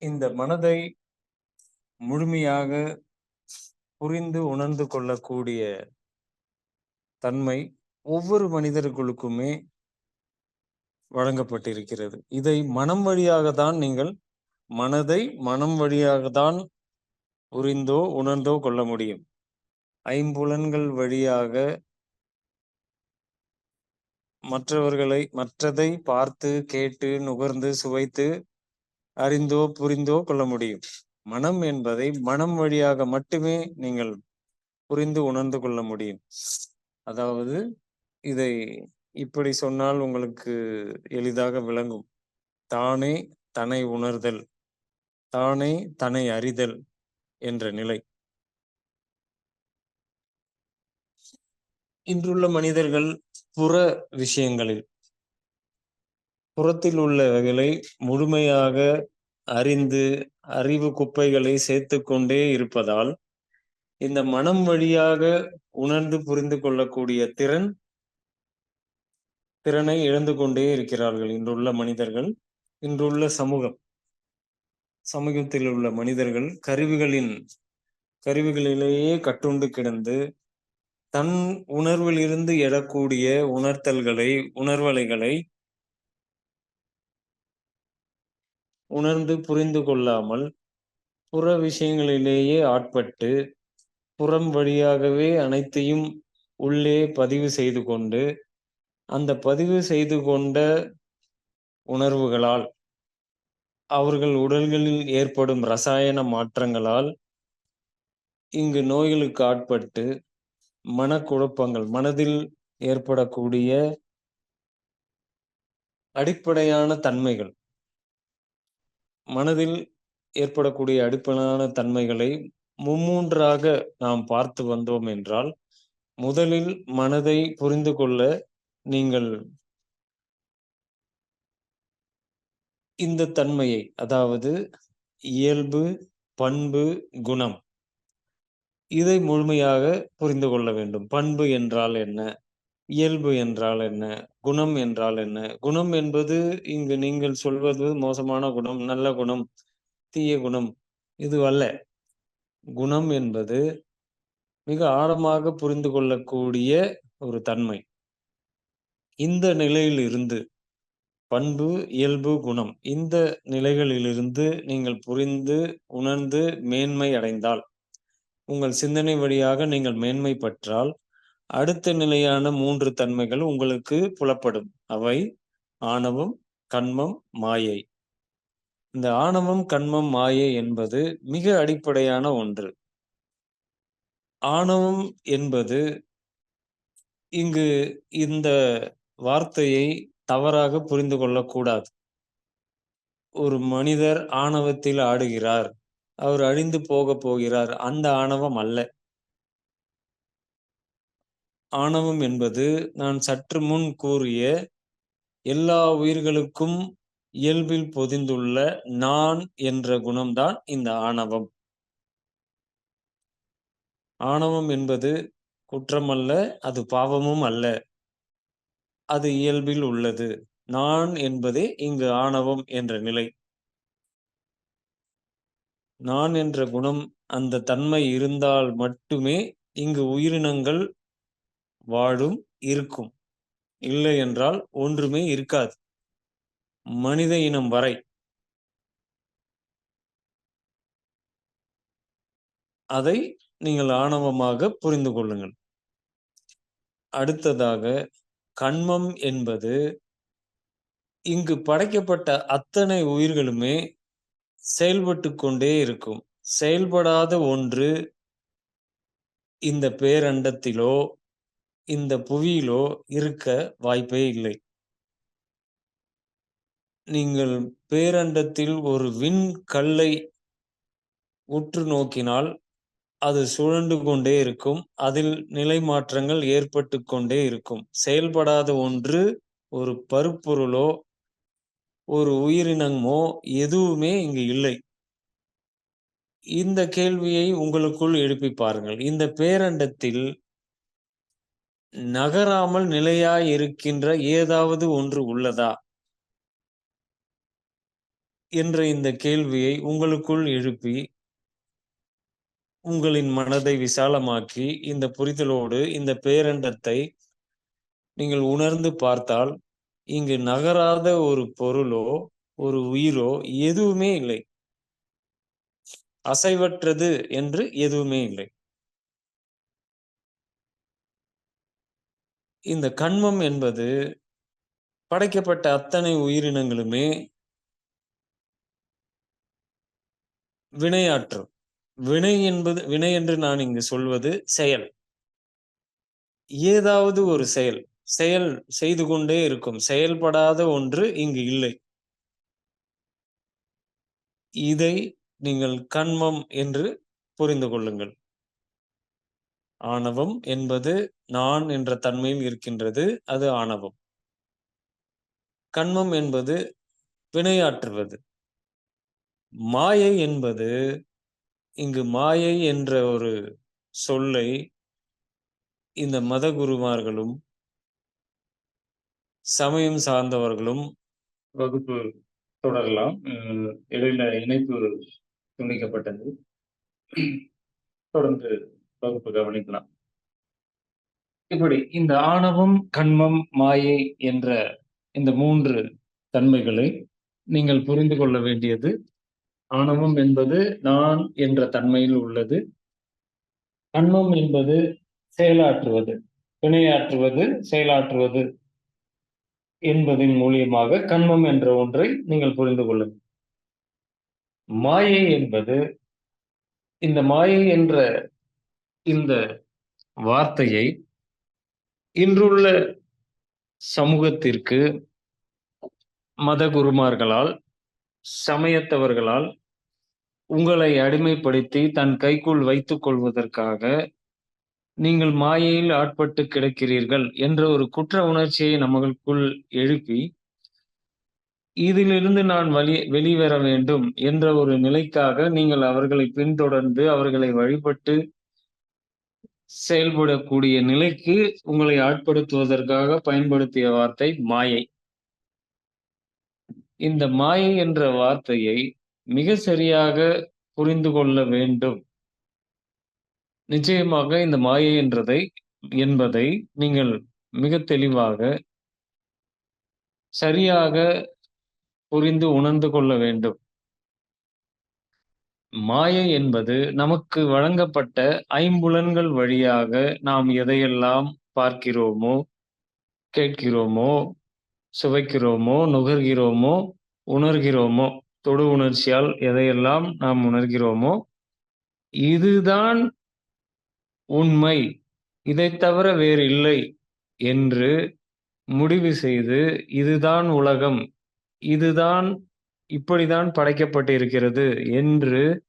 இந்த மனதை முழுமையாக புரிந்து உணர்ந்து கொள்ளக்கூடிய தன்மை ஒவ்வொரு மனிதர்களுக்குமே வழங்கப்பட்டிருக்கிறது. இதை மனம் வழியாக தான் நீங்கள் மனதை மனம் வழியாக தான் புரிந்தோ உணர்ந்தோ கொள்ள முடியும். ஐம்புலன்கள் வழியாக மற்றதை பார்த்து, கேட்டு, நுகர்ந்து, சுவைத்து, அறிந்தோ புரிந்தோ கொள்ள முடியும். மனம் என்பதை மனம் வழியாக மட்டுமே நீங்கள் புரிந்து உணர்ந்து கொள்ள முடியும். அதாவது இதை இப்படி சொன்னால் உங்களுக்கு எளிதாக விளங்கும். தானே தன்னை உணர்தல், தானே தன்னை அறிதல் என்ற நிலை. இன்றுள்ள மனிதர்கள் புற விஷயங்களில், புறத்தில் உள்ளவைகளை முழுமையாக அறிந்து அறிவு குப்பைகளை சேர்த்து கொண்டே இருப்பதால் இந்த மனம் வழியாக உணர்ந்து புரிந்து கொள்ளக்கூடிய திறனை இழந்து கொண்டே இருக்கிறார்கள் இன்றுள்ள மனிதர்கள். இன்றுள்ள சமூகத்தில் உள்ள மனிதர்கள் கருவிகளிலேயே கட்டுண்டு கிடந்து தன் உணர்விலிருந்து எழக்கூடிய உணர்வலைகளை உணர்ந்து புரிந்து கொள்ளாமல் புற விஷயங்களிலேயே ஆட்பட்டு புறம் வழியாகவே அனைத்தையும் உள்ளே பதிவு செய்து கொண்டு அந்த பதிவு செய்து கொண்ட உணர்வுகளால் அவர்கள் உடல்களில் ஏற்படும் ரசாயன மாற்றங்களால் இங்கு நோய்களுக்கு ஆட்பட்டு மனக்குழப்பங்கள், மனதில் ஏற்படக்கூடிய அடிப்படையான தன்மைகள், மனதில் ஏற்படக்கூடிய அடிப்படையான தன்மைகளை மும்மூன்றாக நாம் பார்த்து வந்தோம் என்றால், முதலில் மனதை புரிந்து கொள்ள நீங்கள் இந்த தன்மையை, அதாவது இயல்பு, பண்பு, குணம், இதை முழுமையாக புரிந்து கொள்ள வேண்டும். பண்பு என்றால் என்ன? இயல்பு என்றால் என்ன? குணம் என்றால் என்ன? குணம் என்பது இங்கு நீங்கள் சொல்வது மோசமான குணம், நல்ல குணம், தீய குணம் இது அல்ல. குணம் என்பது மிக ஆழமாக புரிந்து கொள்ளக்கூடிய ஒரு தன்மை. இந்த நிலையிலிருந்து பண்பு, இயல்பு, குணம் இந்த நிலைகளிலிருந்து நீங்கள் புரிந்து உணர்ந்து மேன்மை அடைந்தால் உங்கள் சிந்தனை வழியாக நீங்கள் மேன்மை பெற்றால் அடுத்த நிலையான 3 தன்மைகள் உங்களுக்கு புலப்படும். அவை ஆணவம், கன்மம், மாயை. இந்த ஆணவம், கன்மம், மாயை என்பது மிக அடிப்படையான ஒன்று. ஆணவம் என்பது இங்கு இந்த வார்த்தையை தவறாக புரிந்து கொள்ளக்கூடாது. ஒரு மனிதர் ஆணவத்தில் ஆடுகிறார், அவர் அழிந்து போகப் போகிறார், அந்த ஆணவம் அல்ல. ஆணவம் என்பது நான் சற்று முன் கூறிய எல்லா உயிர்களுக்கும் இயல்பில் பொதிந்துள்ள நான் என்ற குணம்தான் இந்த ஆணவம். ஆணவம் என்பது குற்றமல்ல, அது பாவமும் அல்ல. அது இயல்பில் உள்ளது. நான் என்பதே இங்கு ஆணவம் என்ற நிலை. நான் என்ற குணம், அந்த தன்மை இருந்தால் மட்டுமே இங்கு உயிரினங்கள் வாழும், இருக்கும். இல்லை என்றால் ஒன்றுமே இருக்காது. மனித இனம் வரை. அதை நீங்கள் ஆணவமாக புரிந்து கொள்ளுங்கள். அடுத்ததாக கன்மம் என்பது இங்கு படைக்கப்பட்ட அத்தனை உயிர்களுமே செயல்பட்டுக் கொண்டே இருக்கும். செயல்படாத ஒன்று இந்த பேரண்டத்திலோ, இந்த புவியிலோ இருக்க வாய்ப்பே இல்லை. நீங்கள் பேரண்டத்தில் ஒரு விண்கல்லை உற்று நோக்கினால் அது சுழன்று கொண்டே இருக்கும். அதில் நிலை மாற்றங்கள் ஏற்பட்டுக் கொண்டே இருக்கும். செயல்படாத ஒன்று ஒரு பருப்பொருளோ, ஒரு உயிரினமோ எதுவுமே இங்கு இல்லை. இந்த கேள்வியை உங்களுக்குள் எழுப்பிப் பாருங்கள். இந்த பேரண்டத்தில் நகராமல் நிலையாய் இருக்கின்ற ஏதாவது ஒன்று உள்ளதா? என்ற இந்த கேள்வியை உங்களுக்குள் எழுப்பி, உங்களின் மனதை விசாலமாக்கி, இந்த புரிதலோடு இந்த பேரண்டத்தை நீங்கள் உணர்ந்து பார்த்தால், இங்கு நகராத ஒரு பொருளோ, ஒரு உயிரோ எதுவுமே இல்லை. அசைவற்றது என்று எதுவுமே இல்லை. இந்த கன்மம் என்பது படைக்கப்பட்ட அத்தனை உயிரினங்களுமே வினையாற்றும். வினை என்று நான் இங்கு சொல்வது செயல். ஏதாவது ஒரு செயல் செய்து கொண்டே இருக்கும். செயல்படாத ஒன்று இங்கு இல்லை. இதை நீங்கள் கன்மம் என்று புரிந்து கொள்ளுங்கள். ஆணவம் என்பது நான் என்ற தன்மையில் இருக்கின்றது. அது ஆணவம். கன்மம் என்பது வினையாற்றுவது. மாயை என்பது இங்கு மாயை என்ற ஒரு சொல்லை இந்த மத குருமார்களும், சமயம் சார்ந்தவர்களும் வகுப்பு தொடரலாம். இடையில இணைப்பு துண்டிக்கப்பட்டது. தொடர்ந்து வகுப்பு கவனிக்கலாம். இப்படி இந்த ஆணவம், கன்மம், மாயை என்ற இந்த 3 தன்மைகளை நீங்கள் புரிந்து கொள்ள வேண்டியது, ஆணவம் என்பது நான் என்ற தன்மையில் உள்ளது. கன்மம் என்பது செயலாற்றுவது, வினையாற்றுவது, செயலாற்றுவது என்பதின் மூலியமாக கன்மம் என்ற ஒன்றை நீங்கள் புரிந்து கொள்ளுங்கள். மாயை என்பது, இந்த மாயை என்ற இந்த வார்த்தையை இன்றுள்ள சமூகத்திற்கு மத குருமார்களால், சமயத்தவர்களால் உங்களை அடிமைப்படுத்தி தன் கைக்குள் வைத்துக் கொள்வதற்காக நீங்கள் மாயையில் ஆட்பட்டு கிடக்கிறீர்கள் என்ற ஒரு குற்ற உணர்ச்சியை நமக்குள் எழுப்பி, இதிலிருந்து நான் வெளிவர வேண்டும் என்ற ஒரு நிலைக்காக நீங்கள் அவர்களை பின்தொடர்ந்து, அவர்களை வழிபட்டு செயல்படக்கூடிய நிலைக்கு உங்களை ஆட்படுத்துவதற்காக பயன்படுத்திய வார்த்தை மாயை. இந்த மாயை என்ற வார்த்தையை மிக சரியாக புரிந்து கொள்ள வேண்டும். நிச்சயமாக இந்த மாயை என்பதை நீங்கள் மிக தெளிவாக, சரியாக புரிந்து உணர்ந்து கொள்ள வேண்டும். மாயை என்பது நமக்கு வழங்கப்பட்ட ஐம்புலன்கள் வழியாக நாம் எதையெல்லாம் பார்க்கிறோமோ, கேட்கிறோமோ, சுவைக்கிறோமோ, நுகர்கிறோமோ, உணர்கிறோமோ, தொடு உணர்ச்சியால் எதையெல்லாம் நாம் உணர்கிறோமோ, இதுதான் உண்மை. இதைத் தவிர வேறு இல்லை என்று முடிவு செய்து, இதுதான் உலகம், இதுதான் இப்படிதான் படைக்கப்பட்டிருக்கிறது என்று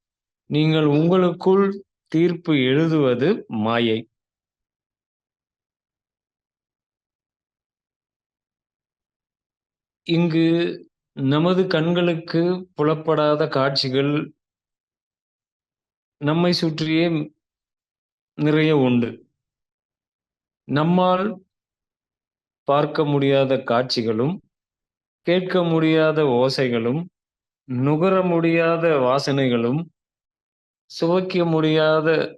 நீங்கள் உங்களுக்குள் தீர்ப்பு எழுதுவது மாயை. இங்கு நமது கண்களுக்கு புலப்படாத காட்சிகள் நம்மை சுற்றியே நிறைய உண்டு. நம்மால் பார்க்க முடியாத காட்சிகளும், கேட்க முடியாத ஓசைகளும், நுகர முடியாத வாசனைகளும், சுவைக்க முடியாத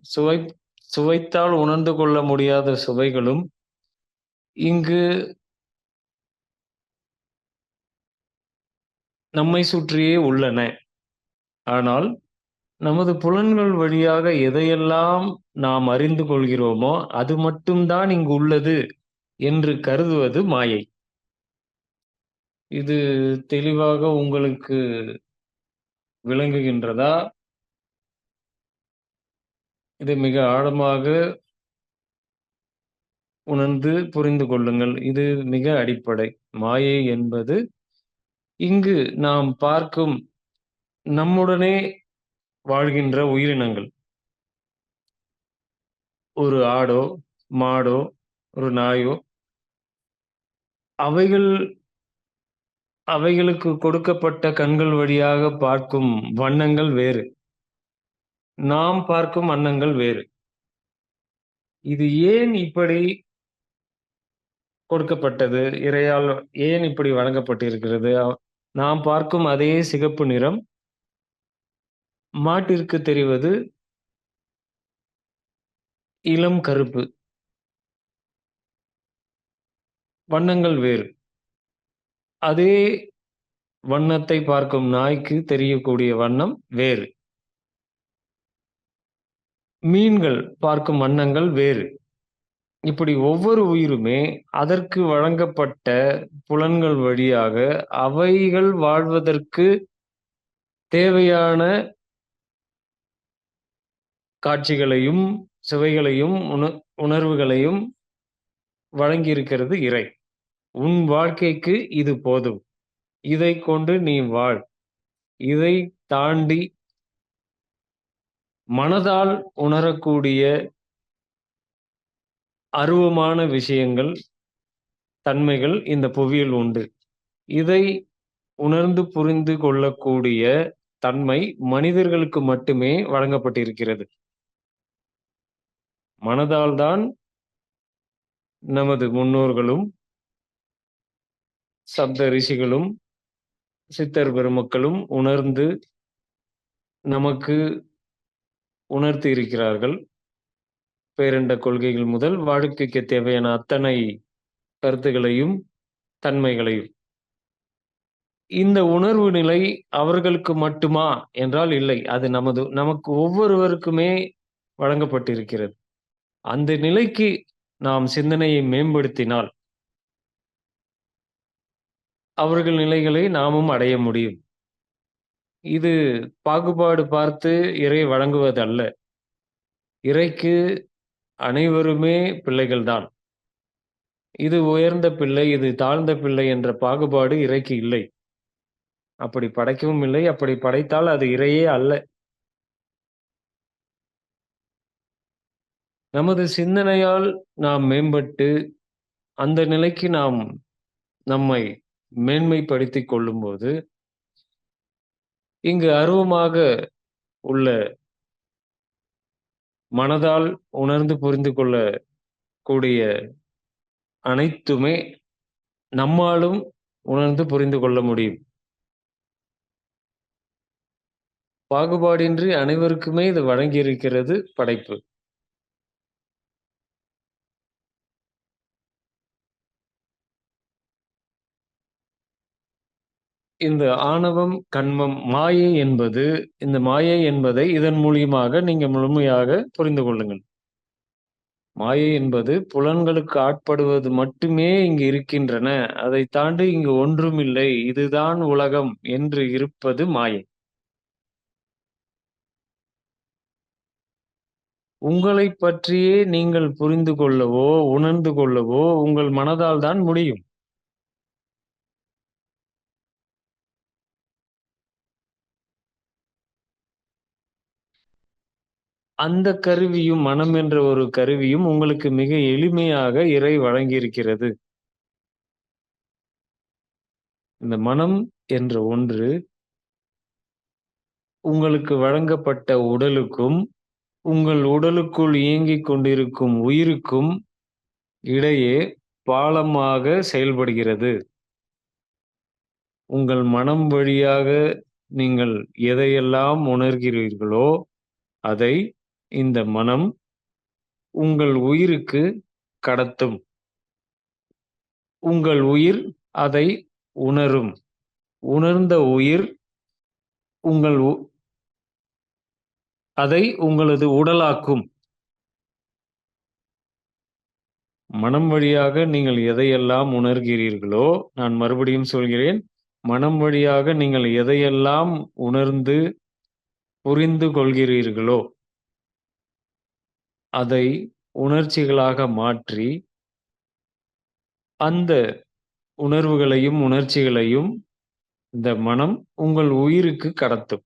சுவைத்தால் உணர்ந்து கொள்ள முடியாத சுவைகளும் இங்கு நம்மை சுற்றியே உள்ளன. ஆனால் நமது புலன்கள் வழியாக எதையெல்லாம் நாம் அறிந்து கொள்கிறோமோ, அது மட்டும் தான் இங்கு உள்ளது என்று கருதுவது மாயை. இது தெளிவாக உங்களுக்கு விளங்குகின்றதா? இதை மிக ஆழமாக உணர்ந்து புரிந்து கொள்ளுங்கள். இது மிக அடிப்படை. மாயை என்பது இங்கு நாம் பார்க்கும் நம்முடனே வாழ்கின்ற உயிரினங்கள். ஒரு ஆடோ, மாடோ, ஒரு நாயோ, அவைகள் அவைகளுக்கு கொடுக்கப்பட்ட கண்கள் வழியாக பார்க்கும் வண்ணங்கள் வேறு. நாம் பார்க்கும் வண்ணங்கள் வேறு. இது ஏன் இப்படி கொடுக்கப்பட்டது? இறையால் ஏன் இப்படி வழங்கப்பட்டிருக்கிறது? நாம் பார்க்கும் அதே சிகப்பு நிறம் மாட்டிற்கு தெரிவது இளம் கருப்பு. வண்ணங்கள் வேறு. அதே வண்ணத்தை பார்க்கும் நாய்க்கு தெரியக்கூடிய வண்ணம் வேறு. மீன்கள் பார்க்கும் வண்ணங்கள் வேறு. இப்படி ஒவ்வொரு உயிருமே அதற்கு வழங்கப்பட்ட புலன்கள் வழியாக அவைகள் வாழ்வதற்கு தேவையான காட்சிகளையும், சுவைகளையும், உணர்வுகளையும் வழங்கியிருக்கிறது இறை. உன் வாழ்க்கைக்கு இது போதும். இதைக் கொண்டு நீ வாழ். இதை தாண்டி மனதால் உணரக்கூடிய அருவமான விஷயங்கள், தன்மைகள் இந்த புவியில் உண்டு. இதை உணர்ந்து புரிந்து கொள்ளக்கூடிய தன்மை மனிதர்களுக்கு மட்டுமே வழங்கப்பட்டிருக்கிறது. மனதால் தான் நமது முன்னோர்களும், சப்த ரிஷிகளும், சித்தர் பெருமக்களும் உணர்ந்து நமக்கு உணர்த்தி இருக்கிறார்கள். பேரண்ட கொள்கைகள் முதல் வாழ்க்கைக்கு தேவையான அத்தனை கருத்துகளையும், தன்மைகளையும். இந்த உணர்வு நிலை அவர்களுக்கு மட்டுமா என்றால் இல்லை. அது நமக்கு ஒவ்வொருவருக்குமே வழங்கப்பட்டிருக்கிறது. அந்த நிலைக்கு நாம் சிந்தனையை மேம்படுத்தினால், அவர்கள் நிலைகளை நாமும் அடைய முடியும். இது பாகுபாடு பார்த்து இறை வழங்குவதல்ல. இறைக்கு அனைவருமே பிள்ளைகள்தான். இது உயர்ந்த பிள்ளை, இது தாழ்ந்த பிள்ளை என்ற பாகுபாடு இறைக்கு இல்லை. அப்படி படைக்கவும் இல்லை. அப்படி படைத்தால் அது இறையே அல்ல. நமது சிந்தனையால் நாம் மேம்பட்டு, அந்த நிலைக்கு நாம் நம்மை மேன்மைப்படுத்திக் கொள்ளும்போது, இங்கு அருவமாக உள்ள மனதால் உணர்ந்து புரிந்து கொள்ளக்கூடிய அனைத்துமே நம்மாலும் உணர்ந்து புரிந்து கொள்ள முடியும். பாகுபாடின்றி அனைவருக்குமே இது வழங்கியிருக்கிறது படைப்பு. இந்த ஆணவம், கன்மம், மாயை என்பது இந்த மாயை என்பதை இதன் மூலியமாக நீங்க முழுமையாக புரிந்து கொள்ளுங்கள். மாயை என்பது புலன்களுக்கு ஆட்படுவது மட்டுமே இங்கு இருக்கின்றன. அதை தாண்டி இங்கு ஒன்றுமில்லை. இதுதான் உலகம் என்று இருப்பது மாயை. உங்களைப் பற்றியே நீங்கள் புரிந்து கொள்ளவோ, உணர்ந்து கொள்ளவோ உங்கள் மனதால் தான் முடியும். அந்த கருவியும், மனம் என்ற ஒரு கருவியும் உங்களுக்கு மிக எளிமையாக இறை வழங்கியிருக்கிறது. இந்த மனம் என்ற ஒன்று உங்களுக்கு வழங்கப்பட்ட உடலுக்கும், உங்கள் உடலுக்குள் இயங்கிக் கொண்டிருக்கும் உயிருக்கும் இடையே பாலமாக செயல்படுகிறது. உங்கள் மனம் வழியாக நீங்கள் எதையெல்லாம் உணர்கிறீர்களோ, அதை இந்த மனம் உங்கள் உயிருக்கு கடத்தும். உங்கள் உயிர் அதை உணரும். உணர்ந்த உயிர் உங்கள் அதை உங்களது உடலாக்கும். மனம் வழியாக நீங்கள் எதையெல்லாம் உணர்கிறீர்களோ, நான் மறுபடியும் சொல்கிறேன். மனம் வழியாக நீங்கள் எதையெல்லாம் உணர்ந்து புரிந்து கொள்கிறீர்களோ, அதை உணர்ச்சிகளாக மாற்றி, அந்த உணர்வுகளையும், உணர்ச்சிகளையும் இந்த மனம் உங்கள் உயிருக்கு கடத்தும்.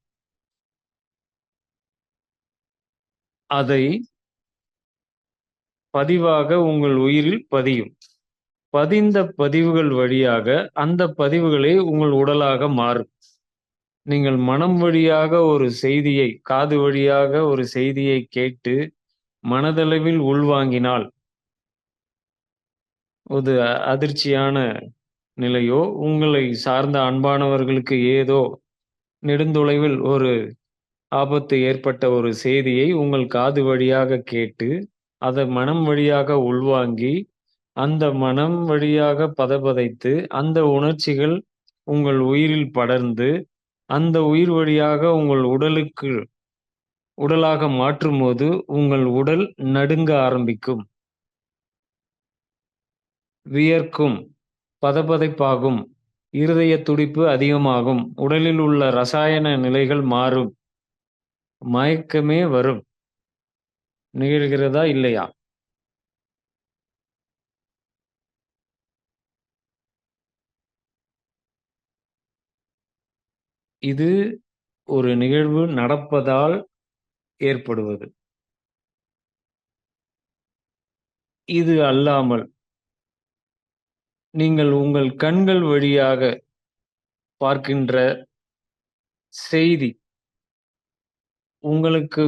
அதை பதிவாக உங்கள் உயிரில் பதியும். பதிந்த பதிவுகள் வழியாக அந்த பதிவுகளே உங்கள் உடலாக மாறும். நீங்கள் மனம் வழியாக ஒரு செய்தியை, காது வழியாக ஒரு செய்தியை கேட்டு மனதளவில் உள்வாங்கினால், ஒரு அதிர்ச்சியான நிலையோ, உங்களை சார்ந்த அன்பானவர்களுக்கு ஏதோ நெடுந்தொலைவில் ஒரு ஆபத்து ஏற்பட்ட ஒரு செய்தியை உங்கள் காது வழியாக கேட்டு, அதை மனம் வழியாக உள்வாங்கி, அந்த மனம் வழியாக பதபதைத்து, அந்த உணர்ச்சிகள் உங்கள் உயிரில் படர்ந்து, அந்த உயிர் வழியாக உங்கள் உடலாக மாற்றும்போது, உங்கள் உடல் நடுங்க ஆரம்பிக்கும். வியர்க்கும், பதபதைப்பாகும், இருதய துடிப்பு அதிகமாகும், உடலில் உள்ள ரசாயன நிலைகள் மாறும், மயக்கமே வரும். நிகழ்கிறதா இல்லையா? இது ஒரு நிகழ்வு நடப்பதால் ஏற்படுவது. இது அல்லாமல் நீங்கள் உங்கள் கண்கள் வழியாக பார்க்கின்ற செய்தி, உங்களுக்கு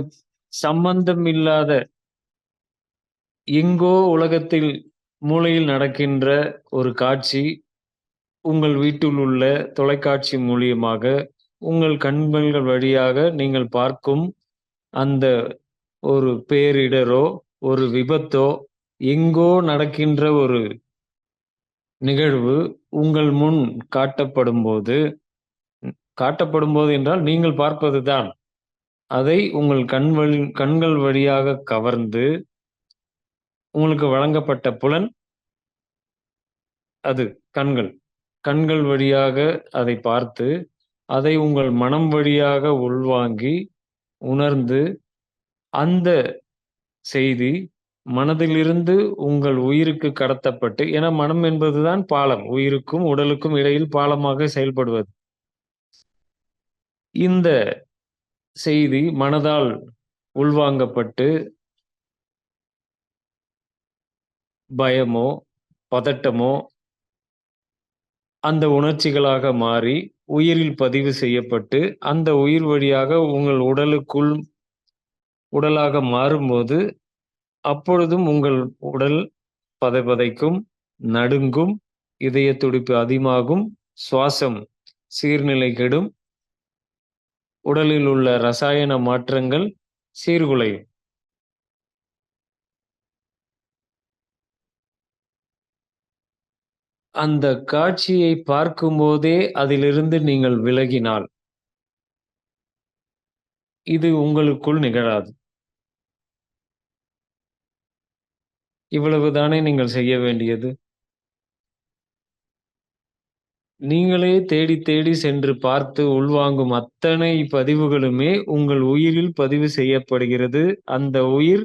சம்பந்தம் இல்லாத எங்கோ உலகத்தில் மூலையில் நடக்கின்ற ஒரு காட்சி, உங்கள் வீட்டில் உள்ள தொலைக்காட்சி மூலியமாக உங்கள் கண்கள் வழியாக நீங்கள் பார்க்கும் அந்த ஒரு பேரிடரோ, ஒரு விபத்தோ, எங்கோ நடக்கின்ற ஒரு நிகழ்வு உங்கள் முன் காட்டப்படும்போது என்றால் நீங்கள் பார்ப்பதுதான். அதை உங்கள் கண்கள் வழியாக கவர்ந்து, உங்களுக்கு வழங்கப்பட்ட புலன் அது கண்கள். கண்கள் வழியாக அதை பார்த்து, அதை உங்கள் மனம் வழியாக உள்வாங்கி, உணர்ந்து, அந்த செய்தி மனதிலிருந்து உங்கள் உயிருக்கு கடத்தப்பட்டு, ஏன்னா மனம் என்பதுதான் பாலம். உயிருக்கும் உடலுக்கும் இடையில் பாலமாக செயல்படுவது. இந்த செய்தி மனதால் உள்வாங்கப்பட்டு, பயமோ, பதட்டமோ அந்த உணர்ச்சிகளாக மாறி, உயிரில் பதிவு செய்யப்பட்டு, அந்த உயிர் வழியாக உங்கள் உடலாக மாறும்போது, அப்பொழுதும் உங்கள் உடல் பதைபதைக்கும், நடுங்கும், இதய துடிப்பு அதிகமாகும், சுவாசம் சீர்நிலை கெடும், உடலில் உள்ள ரசாயன மாற்றங்கள் சீர்குலையும். அந்த காட்சியை பார்க்கும்போதே அதிலிருந்து நீங்கள் விலகினால் இது உங்களுக்குள் நிகழாது. இவ்வளவுதானே நீங்கள் செய்ய வேண்டியது. நீங்களே தேடி தேடி சென்று பார்த்து உள்வாங்கும் அத்தனை பதிவுகளுமே உங்கள் உயிரில் பதிவு செய்யப்படுகிறது. அந்த உயிர்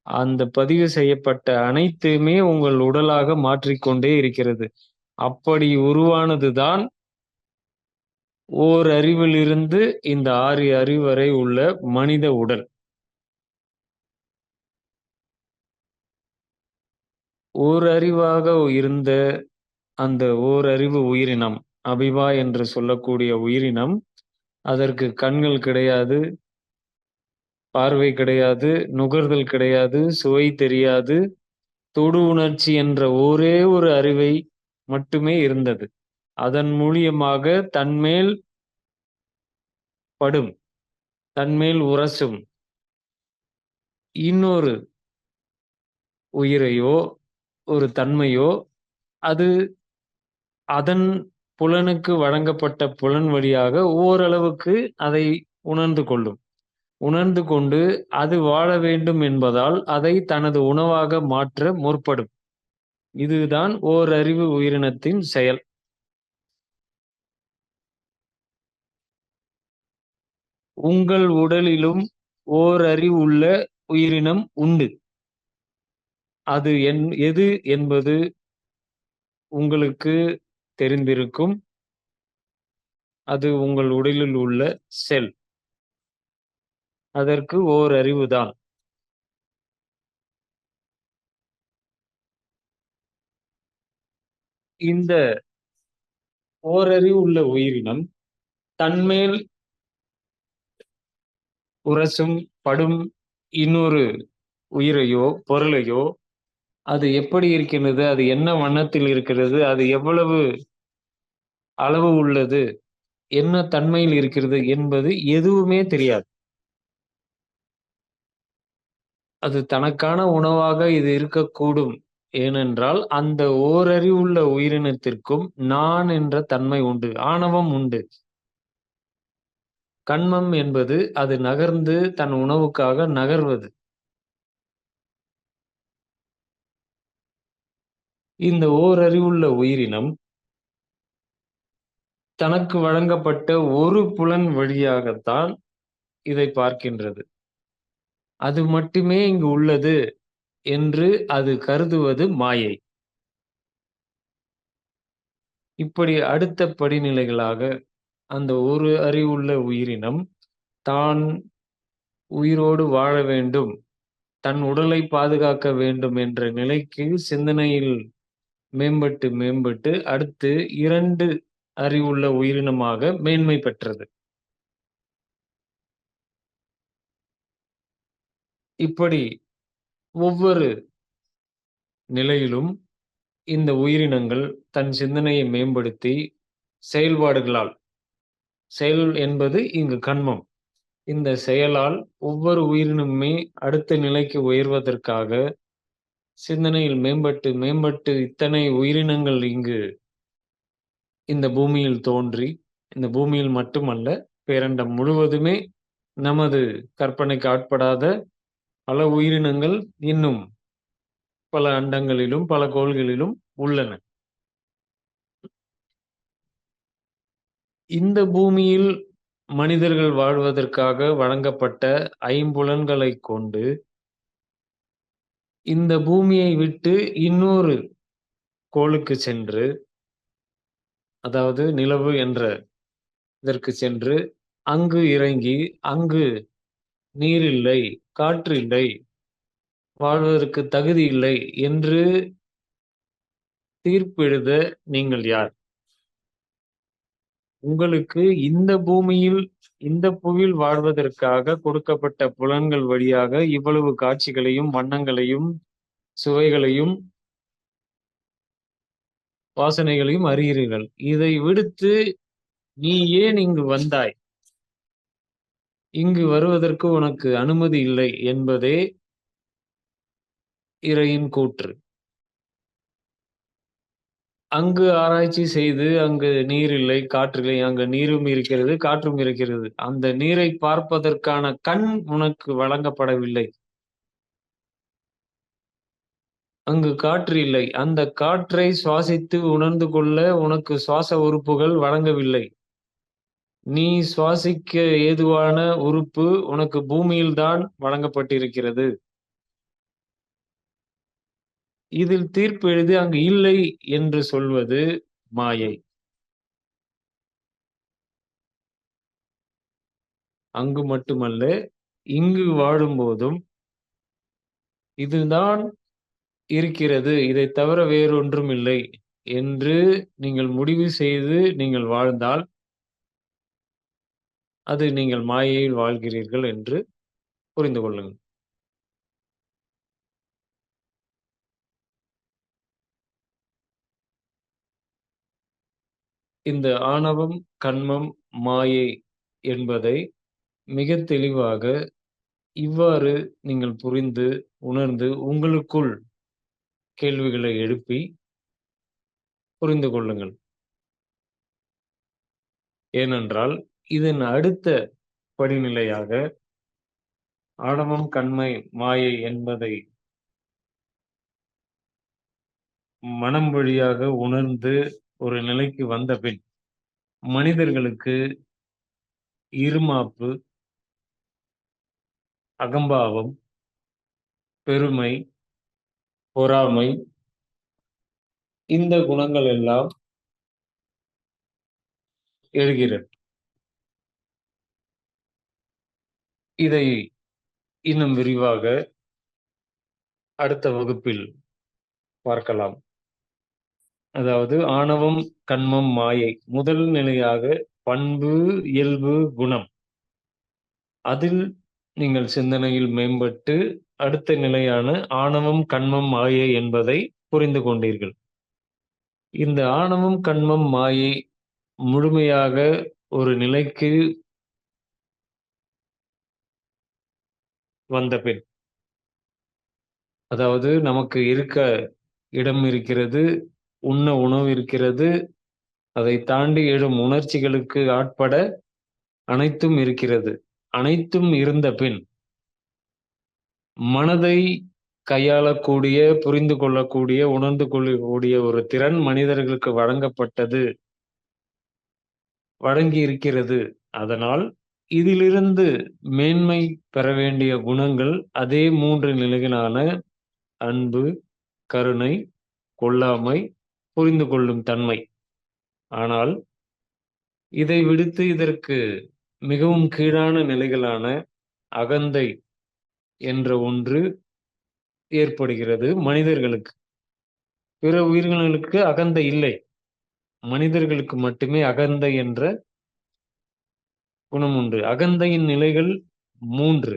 அந்த பதிவு செய்யப்பட்ட அனைத்தையுமே உங்கள் உடலாக மாற்றிக்கொண்டே இருக்கிறது. அப்படி உருவானதுதான் ஓர் அறிவிலிருந்து இந்த 6 அறிவு வரை உள்ள மனித உடல். ஓர் அறிவாக இருந்த அந்த ஓரறிவு உயிரினம், அபிபா என்று சொல்லக்கூடிய உயிரினம், அதற்கு கண்கள் கிடையாது, பார்வை கிடையாது, நுகர்தல் கிடையாது, சுவை தெரியாது. தொடு உணர்ச்சி என்ற ஒரே ஒரு அறிவை மட்டுமே இருந்தது. அதன் மூலியமாக தன்மேல் படும், தன்மேல் உரசும் இன்னொரு உயிரையோ, ஒரு தன்மையோ, அது அதன் புலனுக்கு வழங்கப்பட்ட புலன் வழியாக ஓரளவுக்கு அதை உணர்ந்து கொள்ளும். உணர்ந்து கொண்டு அது வாழ வேண்டும் என்பதால் அதை தனது உணவாக மாற்ற முற்படும். இதுதான் ஓரறிவு உயிரினத்தின் செயல். உங்கள் உடலிலும் ஓரறிவுள்ள உயிரினம் உண்டு. அது எது என்பது உங்களுக்கு தெரிந்திருக்கும். அது உங்கள் உடலில் உள்ள செல். அதற்கு ஓரறிவுதான். இந்த ஓரறிவுள்ள உயிரினம் தன்மேல் உரசும், படும் இன்னொரு உயிரையோ, பொருளையோ, அது எப்படி இருக்கின்றது, அது என்ன வண்ணத்தில் இருக்கிறது, அது எவ்வளவு அளவு உள்ளது, என்ன தன்மையில் இருக்கிறது என்பது எதுவுமே தெரியாது. அது தனக்கான உணவாக இது இருக்கக்கூடும். ஏனென்றால், அந்த ஓரறிவுள்ள உயிரினத்திற்கும் நான் என்ற தன்மை உண்டு. ஆணவம் உண்டு. கன்மம் என்பது அது நகர்ந்து தன் உணவுக்காக நகர்வது. இந்த ஓரறிவுள்ள உயிரினம் தனக்கு வழங்கப்பட்ட ஒரு புலன் வழியாகத்தான் இதை பார்க்கின்றது. அது மட்டுமே இங்கு உள்ளது என்று அது கருதுவது மாயை. இப்படி அடுத்த படிநிலைகளாக அந்த ஒரு அறிவுள்ள உயிரினம் தான் உயிரோடு வாழ வேண்டும், தன் உடலை பாதுகாக்க வேண்டும் என்ற நிலைக்கு சிந்தனையில் மேம்பட்டு மேம்பட்டு அடுத்து 2 அறிவுள்ள உயிரினமாக மேன்மை பெற்றது. இப்படி ஒவ்வொரு நிலையிலும் இந்த உயிரினங்கள் தன் சிந்தனையை மேம்படுத்தி செயல்பாடுகளால், செயல் என்பது இங்கு கன்மம். இந்த செயலால் ஒவ்வொரு உயிரினமுமே அடுத்த நிலைக்கு உயர்வதற்காக சிந்தனையில் மேம்பட்டு மேம்பட்டு இத்தனை உயிரினங்கள் இங்கு இந்த பூமியில் தோன்றி, இந்த பூமியில் மட்டுமல்ல, பேரண்டம் முழுவதுமே நமது கற்பனைக்கு ஆட்படாத பல உயிரினங்கள் இன்னும் பல அண்டங்களிலும், பல கோள்களிலும் உள்ளன. இந்த பூமியில் மனிதர்கள் வாழ்வதற்காக வழங்கப்பட்ட ஐம்புலன்களைக் கொண்டு, இந்த பூமியை விட்டு இன்னொரு கோளுக்கு சென்று, அதாவது நிலவு என்ற இதற்கு சென்று, அங்கு இறங்கி, அங்கு நீர் இல்லை, காற்று இல்லை, வாழ்வதற்கு தகுதி இல்லை என்று தீர்ப்பெழுத நீங்கள் யார்? உங்களுக்கு இந்த பூமியில், இந்த புவியில் வாழ்வதற்காக கொடுக்கப்பட்ட புலன்கள் வழியாக இவ்வளவு காட்சிகளையும், வண்ணங்களையும், சுவைகளையும், வாசனைகளையும் அறிகிறீர்கள். இதை விடுத்து நீ ஏன் இங்கு வந்தாய்? இங்கு வருவதற்கு உனக்கு அனுமதி இல்லை என்பதே இறையின் கூற்று. அங்கு ஆராய்ச்சி செய்து அங்கு நீர் இல்லை, காற்று இல்லை. அங்கு நீரும் இருக்கிறது, காற்றும் இருக்கிறது. அந்த நீரை பார்ப்பதற்கான கண் உனக்கு வழங்கப்படவில்லை. அங்கு காற்று இல்லை. அந்த காற்றை சுவாசித்து உணர்ந்து கொள்ள உனக்கு சுவாச உறுப்புகள் வழங்கவில்லை. நீ சுவாசிக்க ஏதுவான உறுப்பு உனக்கு பூமியில்தான் வழங்கப்பட்டிருக்கிறது. இதில் தீர்ப்பு எழுதி அங்கு இல்லை என்று சொல்வது மாயை. அங்கு மட்டுமல்ல, இங்கு வாழும்போதும் இதுதான் இருக்கிறது, இதைத் தவிர வேறொன்றும் இல்லை என்று நீங்கள் முடிவு செய்து நீங்கள் வாழ்ந்தால், அது நீங்கள் மாயையில் வாழ்கிறீர்கள் என்று புரிந்து கொள்ளுங்கள். இந்த ஆணவம், கன்மம், மாயை என்பதை மிகத் தெளிவாக இவ்வாறு நீங்கள் புரிந்து, உணர்ந்து, உங்களுக்குள் கேள்விகளை எழுப்பி புரிந்து கொள்ளுங்கள். ஏனென்றால், இதன் அடுத்த படிநிலையாக ஆணவம், கண்மை, மாயை என்பதை மனம் வழியாக உணர்ந்து ஒரு நிலைக்கு வந்தபின், மனிதர்களுக்கு இருமாப்பு, அகம்பாவம், பெருமை, பொறாமை இந்த குணங்கள் எல்லாம் எழுகிறது. இதை இன்னும் விரிவாக அடுத்த வகுப்பில் பார்க்கலாம். அதாவது ஆணவம், கன்மம், மாயை முதல் நிலையாக பண்பு, இயல்பு, குணம். அதில் நீங்கள் சிந்தனையில் மேம்பட்டு அடுத்த நிலையான ஆணவம், கன்மம், மாயை என்பதை புரிந்து கொண்டீர்கள். இந்த ஆணவம், கன்மம், மாயை முழுமையாக ஒரு நிலைக்கு வந்த பின், அதாவது நமக்கு இருக்க இடம் இருக்கிறது, உண்ண உணவு இருக்கிறது, அதை தாண்டி எழும் உணர்ச்சிகளுக்கு ஆட்பட அனைத்தும் இருக்கிறது. அனைத்தும் இருந்த பின், மனதை கையாளக்கூடிய, புரிந்து கொள்ளக்கூடிய, உணர்ந்து கொள்ளக்கூடிய ஒரு திறன் மனிதர்களுக்கு வழங்கி இருக்கிறது. அதனால் இதிலிருந்து மேன்மை பெற வேண்டிய குணங்கள் அதே 3 நிலைகளான அன்பு, கருணை, கொல்லாமை, புரிந்து கொள்ளும் தன்மை. ஆனால் இதை விடுத்து இதற்கு மிகவும் கீழான நிலைகளான அகந்தை என்ற ஒன்று ஏற்படுகிறது மனிதர்களுக்கு. பிற உயிரினங்களுக்கு அகந்தை இல்லை. மனிதர்களுக்கு மட்டுமே அகந்தை என்ற குணம் உண்டு. அகந்தையின் நிலைகள் 3: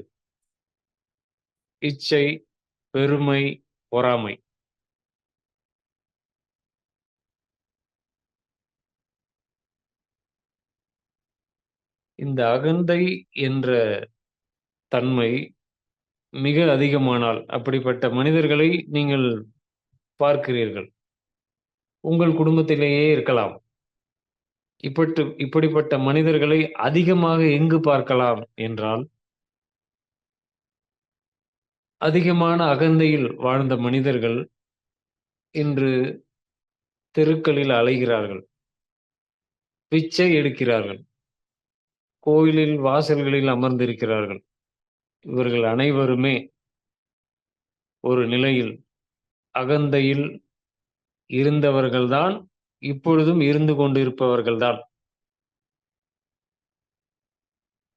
இச்சை, பெருமை, பொறாமை. இந்த அகந்தை என்ற தன்மை மிக அதிகமானால், அப்படிப்பட்ட மனிதர்களை நீங்கள் பார்க்கிறீர்கள். உங்கள் குடும்பத்திலேயே இருக்கலாம். இப்படிப்பட்ட மனிதர்களை அதிகமாக எங்கு பார்க்கலாம் என்றால், அதிகமான அகந்தையில் வாழ்ந்த மனிதர்கள் இன்று தெருக்களில் அலைகிறார்கள், பிச்சை எடுக்கிறார்கள், கோயிலில் வாசல்களில் அமர்ந்திருக்கிறார்கள். இவர்கள் அனைவருமே ஒரு நிலையில் அகந்தையில் இருந்தவர்கள்தான், இப்பொழுதும் இருந்து கொண்டிருப்பவர்கள்தான்.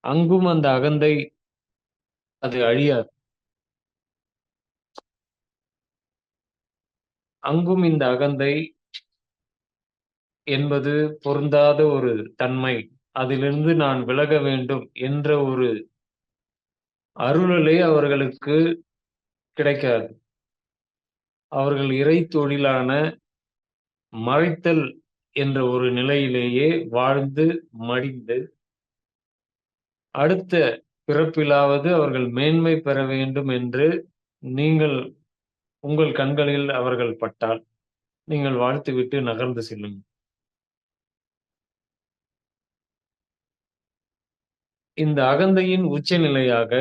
அங்கும் அந்த அகந்தை அது அழியாது. அங்கும் இந்த அகந்தை என்பது பொருந்தாத ஒரு தன்மை. அதிலிருந்து நான் விலக வேண்டும் என்ற ஒரு அருளலே அவர்களுக்கு கிடைக்காது. அவர்கள் இறை தொழிலான மறைத்தல் என்ற ஒரு நிலையிலேயே வாழ்ந்து மடிந்து, அடுத்த பிறப்பிலாவது அவர்கள் மேன்மை பெற வேண்டும் என்று நீங்கள் உங்கள் கண்களில் அவர்கள் பட்டால், நீங்கள் வாழ்த்துவிட்டு நகர்ந்து செல்லுங்கள். இந்த அகந்தையின் உச்சநிலையாக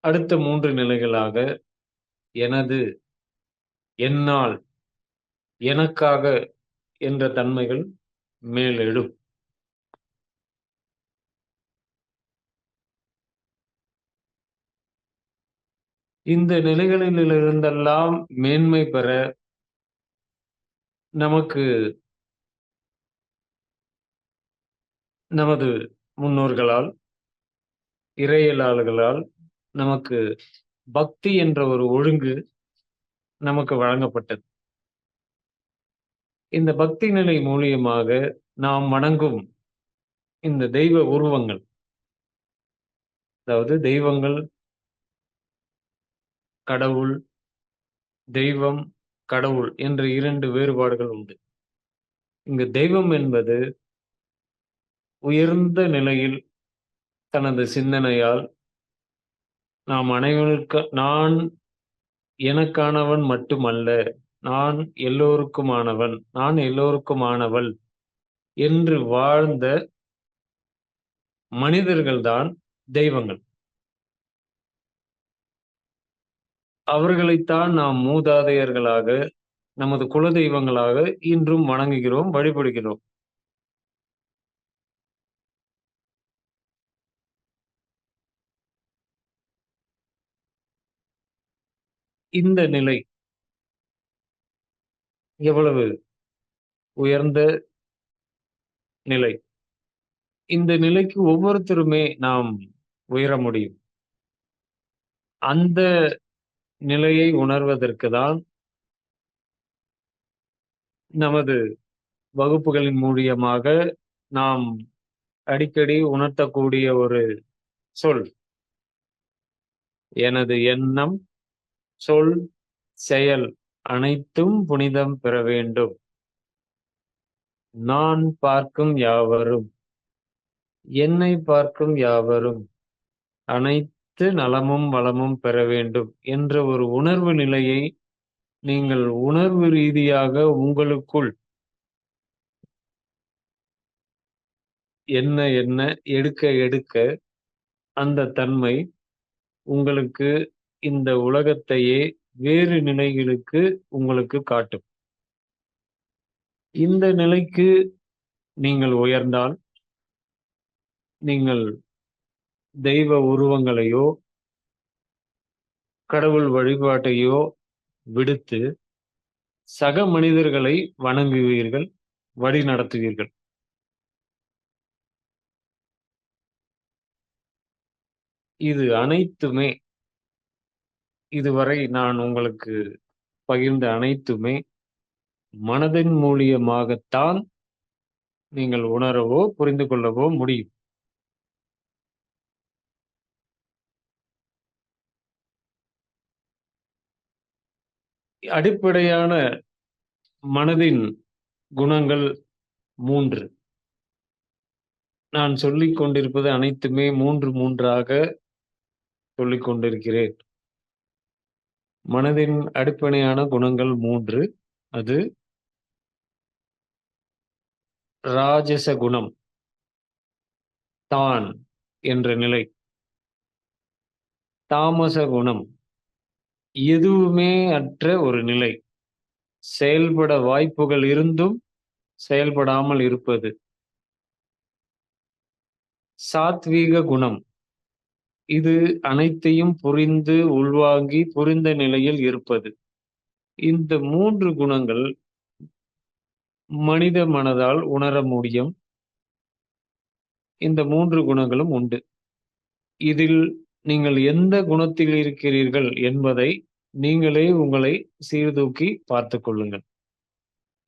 அடுத்த 3 நிலைகளாக எனது, என்னால், எனக்காக என்ற தன்மைகள் மேலெழும். இந்த நிலைகளிலிருந்தெல்லாம் மேன்மை பெற நமக்கு நமது முன்னோர்களால், இறையியலாளர்களால் நமக்கு பக்தி என்ற ஒரு ஒழுங்கு நமக்கு வழங்கப்பட்டது. இந்த பக்தி நிலை மூலியமாக நாம் வணங்கும் இந்த தெய்வ உருவங்கள், அதாவது தெய்வங்கள், கடவுள், தெய்வம், கடவுள் என்ற 2 வேறுபாடுகள் உண்டு. இங்கு தெய்வம் என்பது உயர்ந்த நிலையில் தனது சிந்தனையால் நாம் நான் எனக்கானவன் மட்டுமல்ல, நான் எல்லோருக்குமானவன், நான் எல்லோருக்குமானவள் என்று வாழ்ந்த மனிதர்கள்தான் தெய்வங்கள். அவர்களைத்தான் நாம் மூதாதையர்களாக, நமது குலதெய்வங்களாக இன்றும் வணங்குகிறோம், வழிபடுகிறோம். இந்த நிலை எவ்வளவு உயர்ந்த நிலை! இந்த நிலைக்கு ஒவ்வொருத்தருமே நாம் உயர முடியும். அந்த நிலையை உணர்வதற்கு தான் நமது வகுப்புகளின் மூலியமாக நாம் அடிக்கடி உணர்த்தக்கூடிய ஒரு சொல், எனது எண்ணம், சொல், செயல் அனைத்தும் புனிதம் பெற வேண்டும். நான் பார்க்கும் யாவரும், என்னை பார்க்கும் யாவரும் அனைத்து நலமும் வளமும் பெற வேண்டும் என்ற ஒரு உணர்வு நிலையை நீங்கள் உணர்வு ரீதியாக உங்களுக்குள் என்ன என்ன எடுக்க எடுக்க அந்த தன்மை உங்களுக்கு இந்த உலகத்தையே வேறு நிலைகளுக்கு உங்களுக்கு காட்டும். இந்த நிலைக்கு நீங்கள் உயர்ந்தால் நீங்கள் தெய்வ உருவங்களையோ கடவுள் வழிபாட்டையோ விடுத்து சக மனிதர்களை வணங்குவீர்கள், வழி நடத்துவீர்கள். இது அனைத்துமே, இதுவரை நான் உங்களுக்கு பகிர்ந்த அனைத்துமே மனதின் மூலியமாகத்தான் நீங்கள் உணரவோ புரிந்து கொள்ளவோ முடியும். அடிப்படையான மனதின் குணங்கள் 3. நான் சொல்லிக் கொண்டிருப்பது அனைத்துமே 3 சொல்லிக் கொண்டிருக்கிறேன். மனதின் அடிப்படையான குணங்கள் 3. அது ராஜச குணம், தான் என்ற நிலை. தாமச குணம், எதுவுமே அற்ற ஒரு நிலை. செயல்பட வாய்ப்புகள் இருந்தும் செயல்படாமல் இருப்பது. சாத்வீக குணம், இது அனைத்தையும் புரிந்து உள்வாங்கி புரிந்த நிலையில் இருப்பது. இந்த 3 குணங்கள் மனித மனதால் உணர முடியும். இந்த 3 குணங்களும் உண்டு. இதில் நீங்கள் எந்த குணத்தில் இருக்கிறீர்கள் என்பதை நீங்களே உங்களை சீர்தூக்கி பார்த்துக் கொள்ளுங்கள்.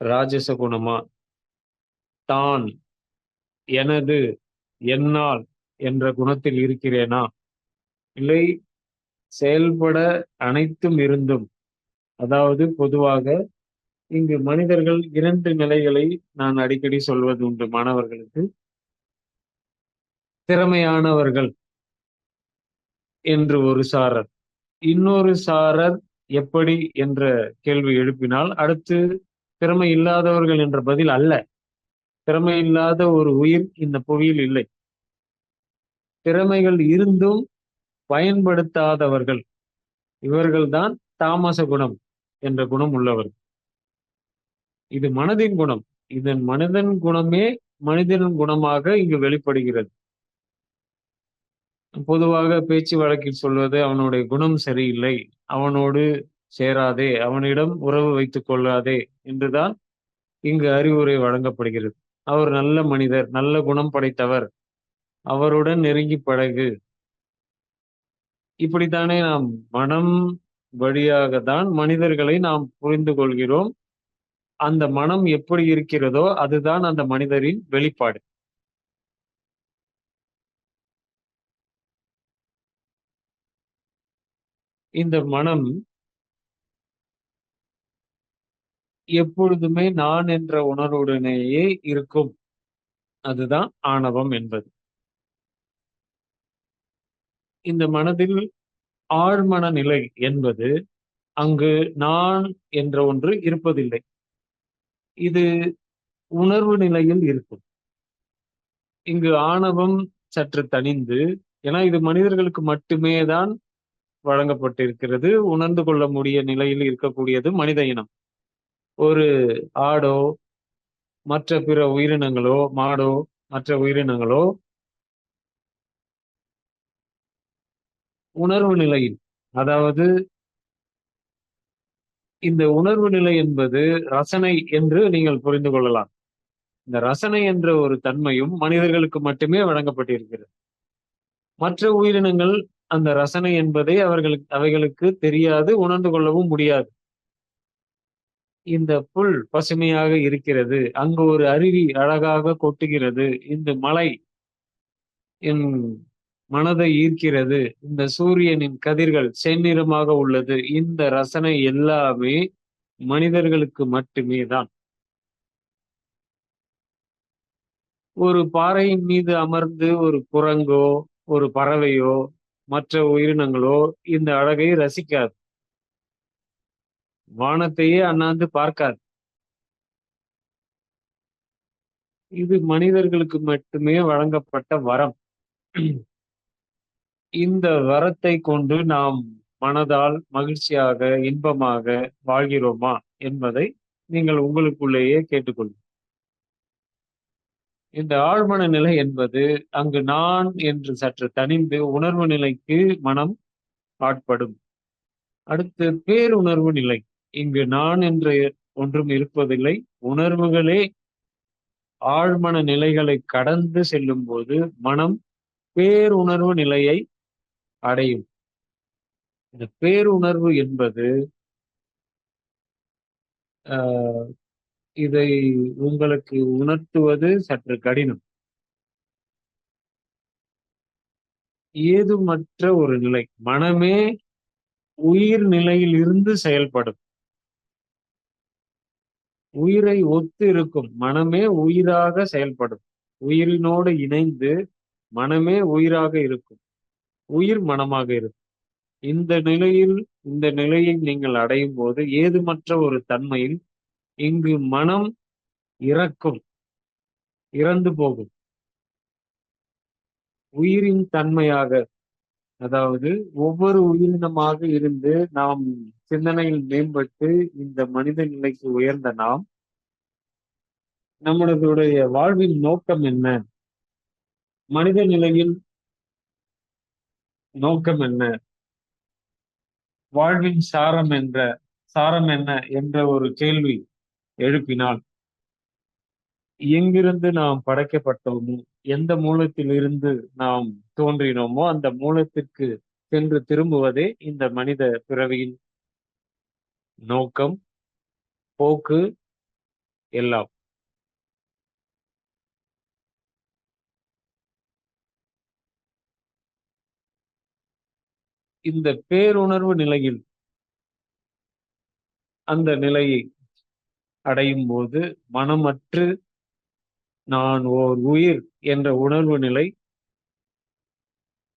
ராஜச குணமா, தான், எனது, என்னால் என்ற குணத்தில் இருக்கிறேனா? இல்லை செயல்பட அனைத்தும் இருந்தும், அதாவது பொதுவாக இங்கு மனிதர்கள் 2 நிலைகளை நான் அடிக்கடி சொல்வது உண்டு மாணவர்களுக்கு. திறமையானவர்கள் என்று ஒரு சாரர், இன்னொரு சாரர் எப்படி என்ற கேள்வி எழுப்பினால், அடுத்து திறமை இல்லாதவர்கள் என்ற பதில் அல்ல. திறமை இல்லாத ஒரு உயிர் இந்த புவியில் இல்லை. திறமைகள் இருந்தும் பயன்படுத்தாதவர்கள், இவர்கள்தான் தாமச குணம் என்ற குணம் உள்ளவர். இது மனதின் குணம். இதன் மனிதன் குணமே மனிதனின் குணமாக இங்கு வெளிப்படுகிறது. பொதுவாக பேச்சு வழக்கில் சொல்வது, அவனுடைய குணம் சரியில்லை, அவனோடு சேராதே, அவனிடம் உறவு வைத்துக் கொள்ளாதே என்றுதான் இங்கு அறிவுரை வழங்கப்படுகிறது. அவர் நல்ல மனிதர், நல்ல குணம் படைத்தவர், அவருடன் நெருங்கி பழகு. இப்படித்தானே நாம் மனம் வழியாக தான் மனிதர்களை நாம் புரிந்து கொள்கிறோம். அந்த மனம் எப்படி இருக்கிறதோ அதுதான் அந்த மனிதரின் வெளிப்பாடு. இந்த மனம் எப்பொழுதுமே நான் என்ற உணர்வுடனேயே இருக்கும். அதுதான் ஆணவம் என்பது. இந்த மனதில் ஆழ்மன நிலை என்பது, அங்கு நான் என்ற ஒன்று இருப்பதில்லை. இது உணர்வு நிலையில் இருக்கும். இங்கு ஆணவம் சற்று தணிந்து, ஏன்னா இது மனிதர்களுக்கு மட்டுமே தான் வழங்கப்பட்டிருக்கிறது. உணர்ந்து கொள்ள முடிய நிலையில் இருக்கக்கூடியது மனித இனம். ஒரு ஆடோ, மற்ற பிற உயிரினங்களோ, மாடோ, மற்ற உயிரினங்களோ உணர்வு நிலையில், அதாவது இந்த உணர்வு நிலை என்பது ரசனை என்று நீங்கள் புரிந்து கொள்ளலாம். இந்த ரசனை என்ற ஒரு தன்மையும் மனிதர்களுக்கு மட்டுமே வழங்கப்பட்டிருக்கிறது. மற்ற உயிரினங்கள் அந்த ரசனை என்பதை அவைகளுக்கு தெரியாது, உணர்ந்து கொள்ளவும் முடியாது. இந்த புல் பசுமையாக இருக்கிறது, அங்கு ஒரு அருவி அழகாக கொட்டுகிறது, இந்த மலை என் மனதை ஈர்க்கிறது, இந்த சூரியனின் கதிர்கள் செந்நிறமாக உள்ளது, இந்த ரசனை எல்லாமே மனிதர்களுக்கு மட்டுமே தான். ஒரு பாறையின் மீது அமர்ந்து ஒரு குரங்கோ, ஒரு பறவையோ, மற்ற உயிரினங்களோ இந்த அழகை ரசிக்காது. வானத்தையே அண்ணாந்து பார்க்காது. இது மனிதர்களுக்கு மட்டுமே வழங்கப்பட்ட வரம். இந்த வரத்தை கொண்டு நாம் மனதால் மகிழ்ச்சியாக, இன்பமாக வாழ்கிறோமா என்பதை நீங்கள் உங்களுக்குள்ளேயே கேட்டுக்கொள்ளுங்கள். இந்த ஆழ்மன நிலை என்பது, அங்கு நான் என்று சற்று தணிந்து உணர்வு நிலைக்கு மனம் ஆட்படும். அடுத்து பேருணர்வு நிலை. இங்கு நான் என்று ஒன்றும் இருப்பதில்லை. உணர்வுகளே ஆழ்மன நிலைகளை கடந்து செல்லும் போது மனம் பேருணர்வு நிலையை அடையும். இந்த பேருணர்வு என்பது இதை உங்களுக்கு உணர்த்துவது சற்று கடினம். ஏதுமற்ற ஒரு நிலை. மனமே உயிர் நிலையில் இருந்து செயல்படும். உயிரை ஒத்து இருக்கும். மனமே உயிராக செயல்படும். உயிரினோடு இணைந்து மனமே உயிராக இருக்கும். உயிர் மனமாக இருக்கும். இந்த நிலையை நீங்கள் அடையும் போது ஏதுமற்ற ஒரு தன்மையில் இங்கு மனம் இறந்து போகும். உயிரின் தன்மையாக, அதாவது ஒவ்வொரு உயிரினமாக இருந்து நாம் சிந்தனையில் மேம்பட்டு இந்த மனித நிலைக்கு உயர்ந்த நாம், நம்மளுடைய வாழ்வின் நோக்கம் என்ன, மனித நிலையில் நோக்கம் என்ன, வாழ்வின் சாரம் என்ன என்ற ஒரு கேள்வி எழுப்பினால், எங்கிருந்து நாம் படைக்கப்பட்டோமோ, எந்த மூலத்தில் இருந்து நாம் தோன்றினோமோ அந்த மூலத்திற்கு சென்று திரும்புவதே இந்த மனித பிறவியின் நோக்கம், போக்கு எல்லாம். இந்த பேருணர்வு நிலையில் அந்த நிலையை அடையும் போது மனமற்று நான் ஓர் உயிர் என்ற உணர்வு நிலை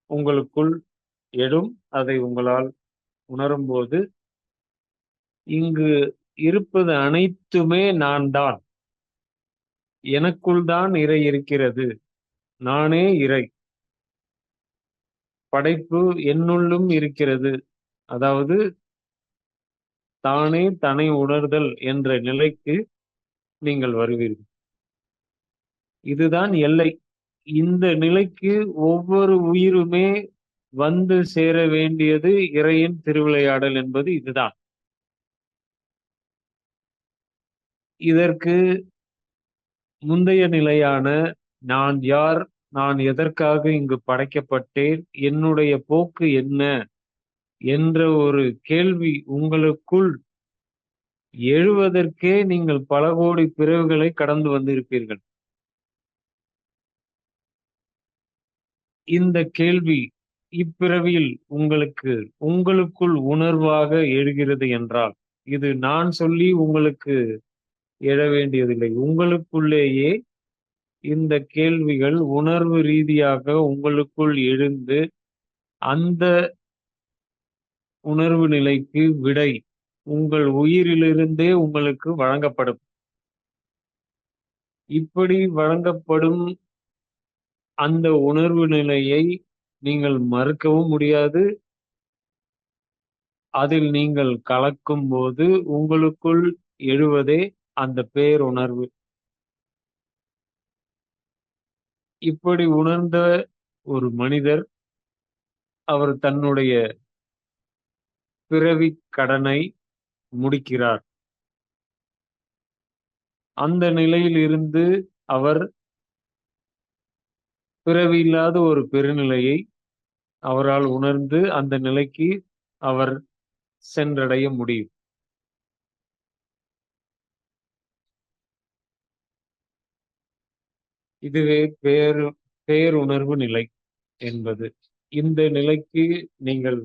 உங்களுக்குள் எழும். அதை உங்களால் உணரும் போது இங்கு இருப்பது அனைத்துமே நான் தான். எனக்குள் தான் இறை இருக்கிறது. நானே இறை. படைப்பு என்னுள்ளும் இருக்கிறது. அதாவது தானே தன்னை உணர்தல் என்ற நிலைக்கு நீங்கள் வருவீர்கள். இதுதான் எல்லை. இந்த நிலைக்கு ஒவ்வொரு உயிருமே வந்து சேர வேண்டியது இறையின் திருவிளையாடல் என்பது இதுதான். இதற்கு முந்தைய நிலையான நான் யார்? நான் எதற்காக இங்கு படைக்கப்பட்டேன்? என்னுடைய போக்கு என்ன? என்ற ஒரு கேள்வி உங்களுக்குள் எழுவதற்கே நீங்கள் பல கோடி பிறவிகளை கடந்து வந்திருப்பீர்கள். இந்த கேள்வி இப்பிறவியில் உங்களுக்குள் உணர்வாக எழுகிறது என்றால், இது நான் சொல்லி உங்களுக்கு எழ வேண்டியதில்லை. உங்களுக்குள்ளேயே இந்த கேள்விகள் உணர்வு ரீதியாக உங்களுக்குள் எழுந்து, அந்த உணர்வு நிலைக்கு விடை உங்கள் உயிரிலிருந்தே உங்களுக்கு வழங்கப்படும். இப்படி வழங்கப்படும் அந்த உணர்வு நிலையை நீங்கள் மறுக்கவும் முடியாது. அதில் நீங்கள் கலக்கும்போது உங்களுக்குள் எழுவதே அந்த பேருணர்வு. இப்படி உணர்ந்த ஒரு மனிதர், அவர் தன்னுடைய பிறவிக் கடனை முடிக்கிறார். அந்த நிலையில் இருந்து அவர் பிறவியில்லாத ஒரு பெருநிலையை அவரால் உணர்ந்து அந்த நிலைக்கு அவர் சென்றடைய முடியும். இதுவே பேருணர்வு நிலை என்பது. இந்த நிலைக்கு நீங்கள்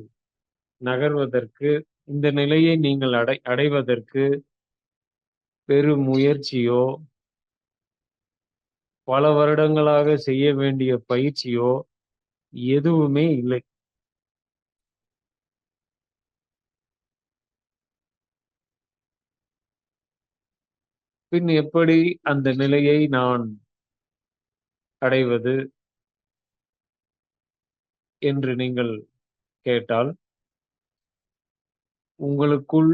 நகர்வதற்கு, இந்த நிலையை நீங்கள் அடைவதற்கு பெருமுயற்சியோ, பல வருடங்களாக செய்ய வேண்டிய பயிற்சியோ எதுவுமே இல்லை. பின் எப்படி அந்த நிலையை நான் அடைவது என்று நீங்கள் கேட்டால், உங்களுக்குள்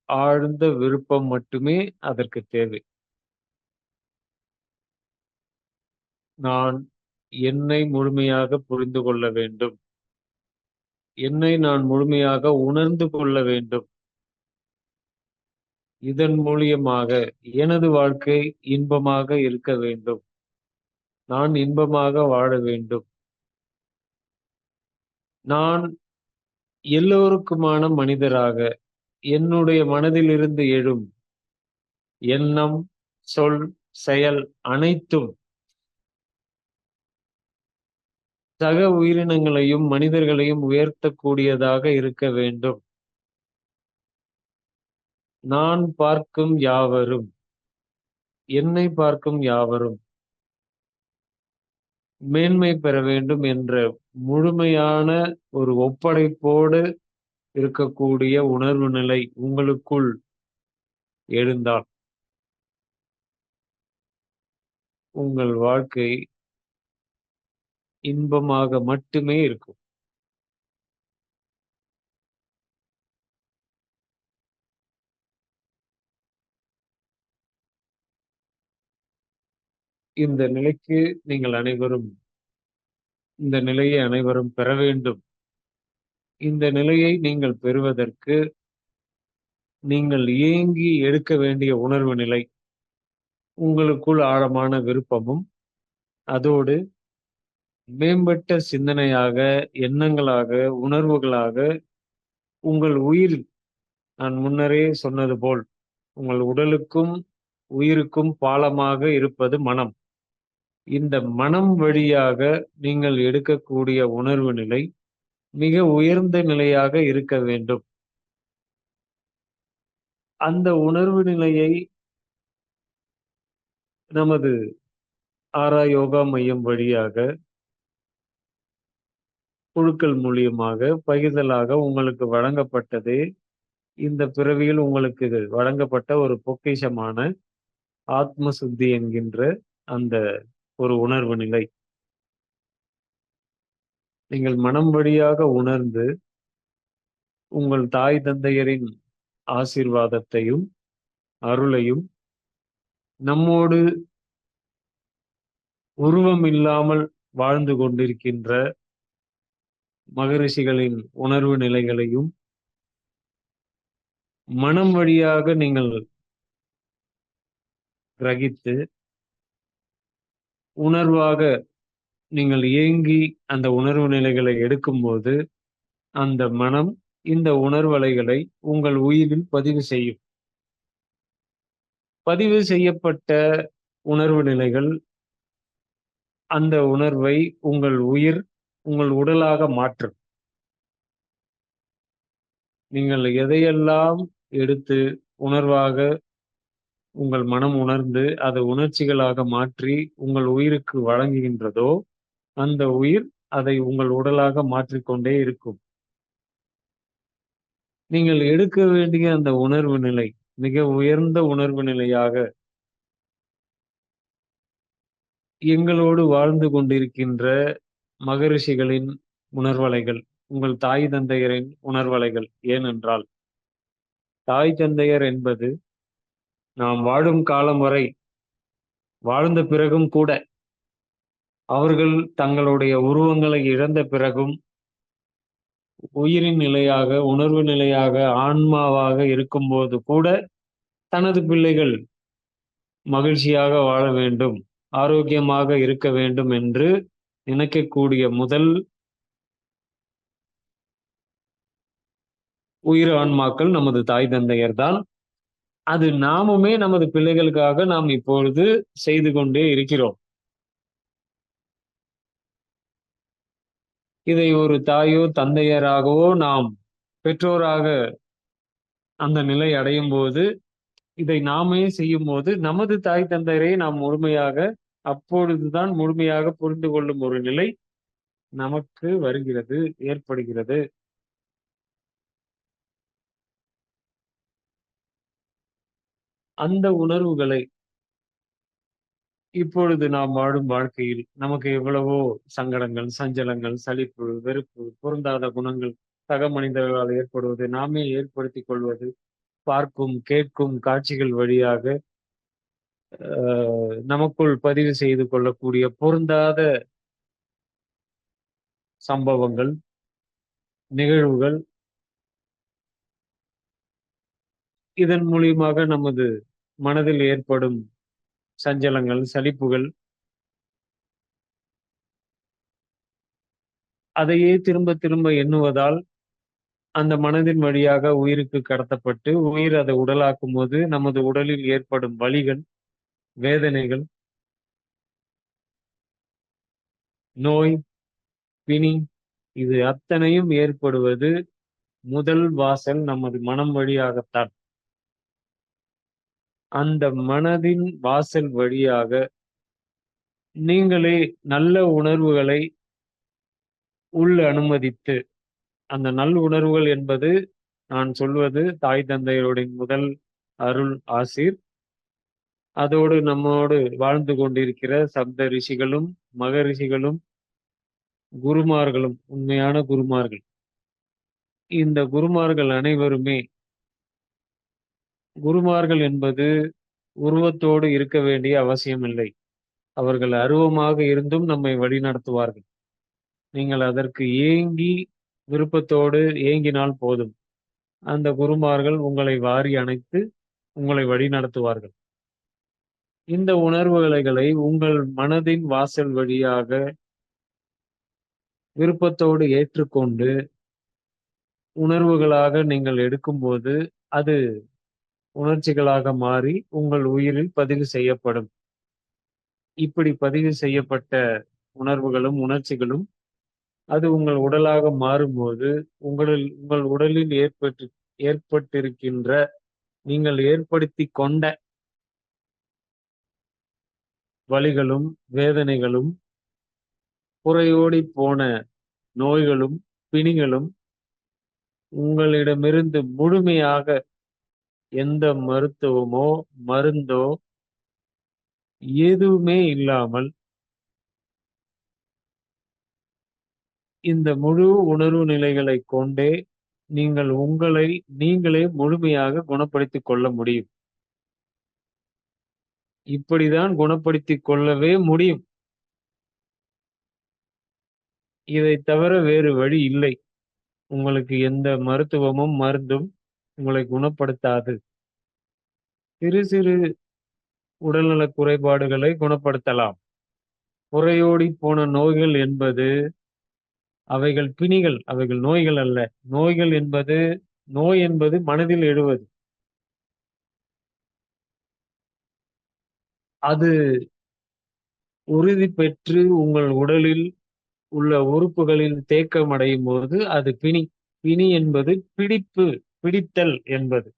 ஆழ்ந்த விருப்பம் மட்டுமே அதற்கு தேவை. நான் என்னை முழுமையாக புரிந்து கொள்ள வேண்டும். என்னை நான் முழுமையாக உணர்ந்து கொள்ள வேண்டும். இதன் மூலியமாக எனது வாழ்க்கை இன்பமாக இருக்க வேண்டும். நான் இன்பமாக வாழ வேண்டும். நான் எல்லோருக்குமான மனிதராக என்னுடைய மனதிலிருந்து எழும் எண்ணம், சொல், செயல் அனைத்தும் சக உயிரினங்களையும் மனிதர்களையும் உயர்த்தக்கூடியதாக இருக்க வேண்டும். நான் பார்க்கும் யாவரும், என்னை பார்க்கும் யாவரும் மேன்மை பெற வேண்டும் என்ற முழுமையான ஒரு ஒப்படைப்போடு இருக்கக்கூடிய உணர்வு நிலை உங்களுக்குள் எழுந்தால் உங்கள் வாழ்க்கை இன்பமாக மட்டுமே இருக்கும். இந்த நிலைக்கு நீங்கள் அனைவரும் இந்த நிலையை அனைவரும் பெற வேண்டும். இந்த நிலையை நீங்கள் பெறுவதற்கு நீங்கள் ஏங்கி எடுக்க வேண்டிய உணர்வு நிலை உங்களுக்குள் ஆழமான விருப்பமும், அதோடு மேம்பட்ட சிந்தனையாக, எண்ணங்களாக, உணர்வுகளாக உங்கள் உயிர், நான் முன்னரே சொன்னது போல், உங்கள் உடலுக்கும் உயிருக்கும் பாலமாக இருப்பது மனம். இந்த மனம் வழியாக நீங்கள் எடுக்கக்கூடிய உணர்வு நிலை மிக உயர்ந்த நிலையாக இருக்க வேண்டும். அந்த உணர்வு நிலையை நமது ஆரா யோகா மையம் வழியாக குழுக்கள் மூலியமாக பகிர்தலாக உங்களுக்கு வழங்கப்பட்டது. இந்த பிறவியில் உங்களுக்கு வழங்கப்பட்ட ஒரு பொக்கிஷமான ஆத்ம சுத்தி என்கின்ற அந்த ஒரு உணர்வு நிலை. நீங்கள் மனம் வழியாக உணர்ந்து உங்கள் தாய் தந்தையரின் ஆசீர்வாதத்தையும் அருளையும் நம்மோடு உருவம் இல்லாமல் வாழ்ந்து கொண்டிருக்கின்ற மகரிஷிகளின் உணர்வு நிலைகளையும் மனம் வழியாக நீங்கள் கிரகித்து உணர்வாக நீங்கள் ஏங்கி அந்த உணர்வு நிலைகளை எடுக்கும்போது அந்த மனம் இந்த உணர்வலைகளை உங்கள் உயிரில் பதிவு செய்யும். பதிவு செய்யப்பட்ட உணர்வு நிலைகள் அந்த உணர்வை உங்கள் உயிர் உங்கள் உடலாக மாற்றும். நீங்கள் எதையெல்லாம் எடுத்து உணர்வாக உங்கள் மனம் உணர்ந்து அதை உணர்ச்சிகளாக மாற்றி உங்கள் உயிருக்கு வழங்குகின்றதோ அந்த உயிர் அதை உங்கள் உடலாக மாற்றிக்கொண்டே இருக்கும். நீங்கள் எடுக்க வேண்டிய அந்த உணர்வு நிலை மிக உயர்ந்த உணர்வு நிலையாக எங்களோடு வாழ்ந்து கொண்டிருக்கின்ற மகரிஷிகளின் உணர்வலைகள், உங்கள் தாய் தந்தையரின் உணர்வலைகள். ஏனென்றால் தாய் தந்தையர் என்பது நாம் வாழும் காலம் வரை வாழ்ந்த பிறகும் கூட அவர்கள் தங்களுடைய உருவங்களை இழந்த பிறகும் உயிரின் நிலையாக உணர்வு நிலையாக ஆன்மாவாக இருக்கும்போது கூட தனது பிள்ளைகள் மகிழ்ச்சியாக வாழ வேண்டும், ஆரோக்கியமாக இருக்க வேண்டும் என்று நினைக்கக்கூடிய முதல் உயிர் ஆன்மாக்கள் நமது தாய் தந்தையர் தான். அது நாமுமே நமது பிள்ளைகளுக்காக நாம் இப்பொழுது செய்து கொண்டே இருக்கிறோம். இதை ஒரு தாயோ தந்தையராகவோ நாம் பெற்றோராக அந்த நிலை அடையும் போது இதை நாமே செய்யும் போது நமது தாய் தந்தையரை நாம் முழுமையாக அப்பொழுதுதான் முழுமையாக புரிந்து கொள்ளும் ஒரு நிலை நமக்கு வருகிறது, ஏற்படுகிறது. அந்த உணர்வுகளை இப்பொழுது நாம் வாழும் வாழ்க்கையில் நமக்கு எவ்வளவோ சங்கடங்கள், சஞ்சலங்கள், சலிப்பு, வெறுப்பு, பொருந்தாத குணங்கள் சக மனிதர்களால் ஏற்படுவது, நாமே ஏற்படுத்திக் கொள்வது, பார்க்கும் கேட்கும் காட்சிகள் வழியாக நமக்குள் பதிவு செய்து கொள்ளக்கூடிய பொருந்தாத சம்பவங்கள், நிகழ்வுகள், இதன் மூலியமாக நமது மனதில் ஏற்படும் சஞ்சலங்கள், சலிப்புகள், அதையே திரும்ப திரும்ப எண்ணுவதால் அந்த மனதின் வழியாக உயிருக்கு கடத்தப்பட்டு உயிர் அதை உடலாக்கும் போது நமது உடலில் ஏற்படும் வலிகள், வேதனைகள், நோய், பிணி, இது அத்தனையும் ஏற்படுவது முதல் வாசல் நமது மனம் வழியாகத்தான். அந்த மனதின் வாசல் வழியாக நீங்களே நல்ல உணர்வுகளை உள் அனுமதித்து, அந்த நல் உணர்வுகள் என்பது நான் சொல்வது தாய் தந்தையருடைய முதல் அருள் ஆசீர். அதோடு நம்மோடு வாழ்ந்து கொண்டிருக்கிற சப்த ரிஷிகளும் மகரிஷிகளும் குருமார்களும் உண்மையான குருமார்கள். இந்த குருமார்கள் அனைவருமே, குருமார்கள் என்பது உருவத்தோடு இருக்க வேண்டிய அவசியம் இல்லை. அவர்கள் அருவமாக இருந்தும் நம்மை வழிநடத்துவார்கள். நீங்கள் அதற்கு ஏங்கி விருப்பத்தோடு ஏங்கினால் போதும். அந்த குருமார்கள் உங்களை வாரி அணைத்து உங்களை வழி நடத்துவார்கள். இந்த உணர்வுகளை உங்கள் மனதின் வாசல் வழியாக விருப்பத்தோடு ஏற்றுக்கொண்டு உணர்வுகளாக நீங்கள் எடுக்கும்போது அது உணர்ச்சிகளாக மாறி உங்கள் உயிரில் பதிவு செய்யப்படும். இப்படி பதிவு செய்யப்பட்ட உணர்வுகளும் உணர்ச்சிகளும் அது உங்கள் உடலாக மாறும்போது உங்கள் உடலில் ஏற்பட்டிருக்கின்ற நீங்கள் ஏற்படுத்தி கொண்ட வலிகளும் வேதனைகளும் புறையோடி போன நோய்களும் பிணிகளும் உங்களிடமிருந்து முழுமையாக எந்த மருத்துவமோ மருந்தோ எதுவுமே இல்லாமல் இந்த முழு உணர்வு நிலைகளை கொண்டே நீங்கள் உங்களை நீங்களே முழுமையாக குணப்படுத்திக் கொள்ள முடியும். இப்படிதான் குணப்படுத்திக் கொள்ளவே முடியும். இதை தவிர வேறு வழி இல்லை. உங்களுக்கு எந்த மருத்துவமும் மருந்தும் உங்களை குணப்படுத்தாது. சிறு சிறு உடல்நலக் குறைபாடுகளை குணப்படுத்தலாம். புறையோடி போன நோய்கள் என்பது அவைகள் பிணிகள், அவைகள் நோய்கள் அல்ல. நோய் என்பது மனதில் எழுவது. அது உறுதி பெற்று உங்கள் உடலில் உள்ள உறுப்புகளில் தேக்கமடையும் போது அது பிணி. பிணி என்பது பிடித்தல் என்பது.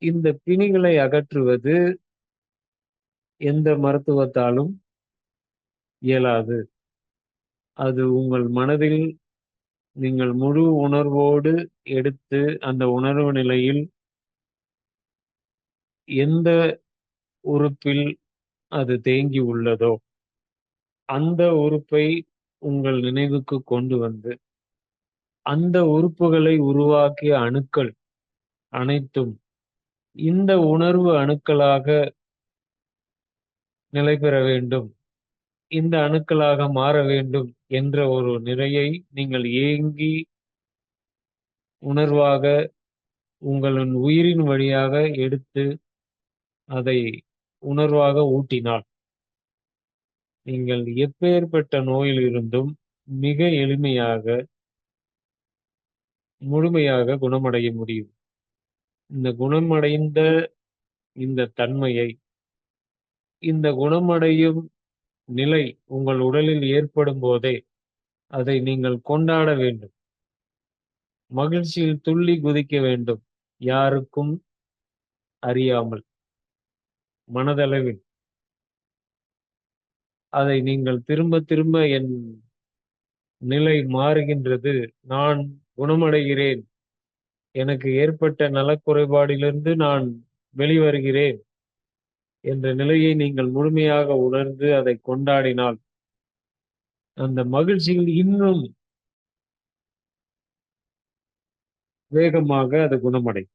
இந்த பிணிகளை அகற்றுவது எந்த மருத்துவத்தாலும் இயலாது. அது உங்கள் மனதில் நீங்கள் முழு உணர்வோடு எடுத்து அந்த உணர்வு நிலையில் எந்த உறுப்பில் அது தேங்கி உள்ளதோ அந்த உறுப்பை உங்கள் நினைவுக்கு கொண்டு வந்து அந்த உறுப்புகளை உருவாக்கிய அணுக்கள் அனைத்தும் இந்த உணர்வு அணுக்களாக நிலை பெற வேண்டும், இந்த அணுக்களாக மாற வேண்டும் என்ற ஒரு நிறையை நீங்கள் ஏங்கி உணர்வாக உங்களின் உயிரின் வழியாக எடுத்து அதை உணர்வாக ஊட்டினால் நீங்கள் எப்பேற்பட்ட நோயிலிருந்தும் மிக எளிமையாக முழுமையாக குணமடைய முடியும். இந்த குணமடைந்த இந்த தன்மையை, இந்த குணமடையும் நிலை உங்கள் உடலில் ஏற்படும் போதே அதை நீங்கள் கொண்டாட வேண்டும். மகிழ்ச்சியில் துள்ளி குதிக்க வேண்டும். யாருக்கும் அறியாமல் மனதளவில் அதை நீங்கள் திரும்ப திரும்ப என் நிலை மாறுகின்றது, நான் குணமடைகிறேன், எனக்கு ஏற்பட்ட நலக்குறைபாடிலிருந்து நான் வெளிவருகிறேன் என்ற நிலையை நீங்கள் முழுமையாக உணர்ந்து அதை கொண்டாடினால் அந்த மகிழ்ச்சியில் இன்னும் வேகமாக அது குணமடையும்.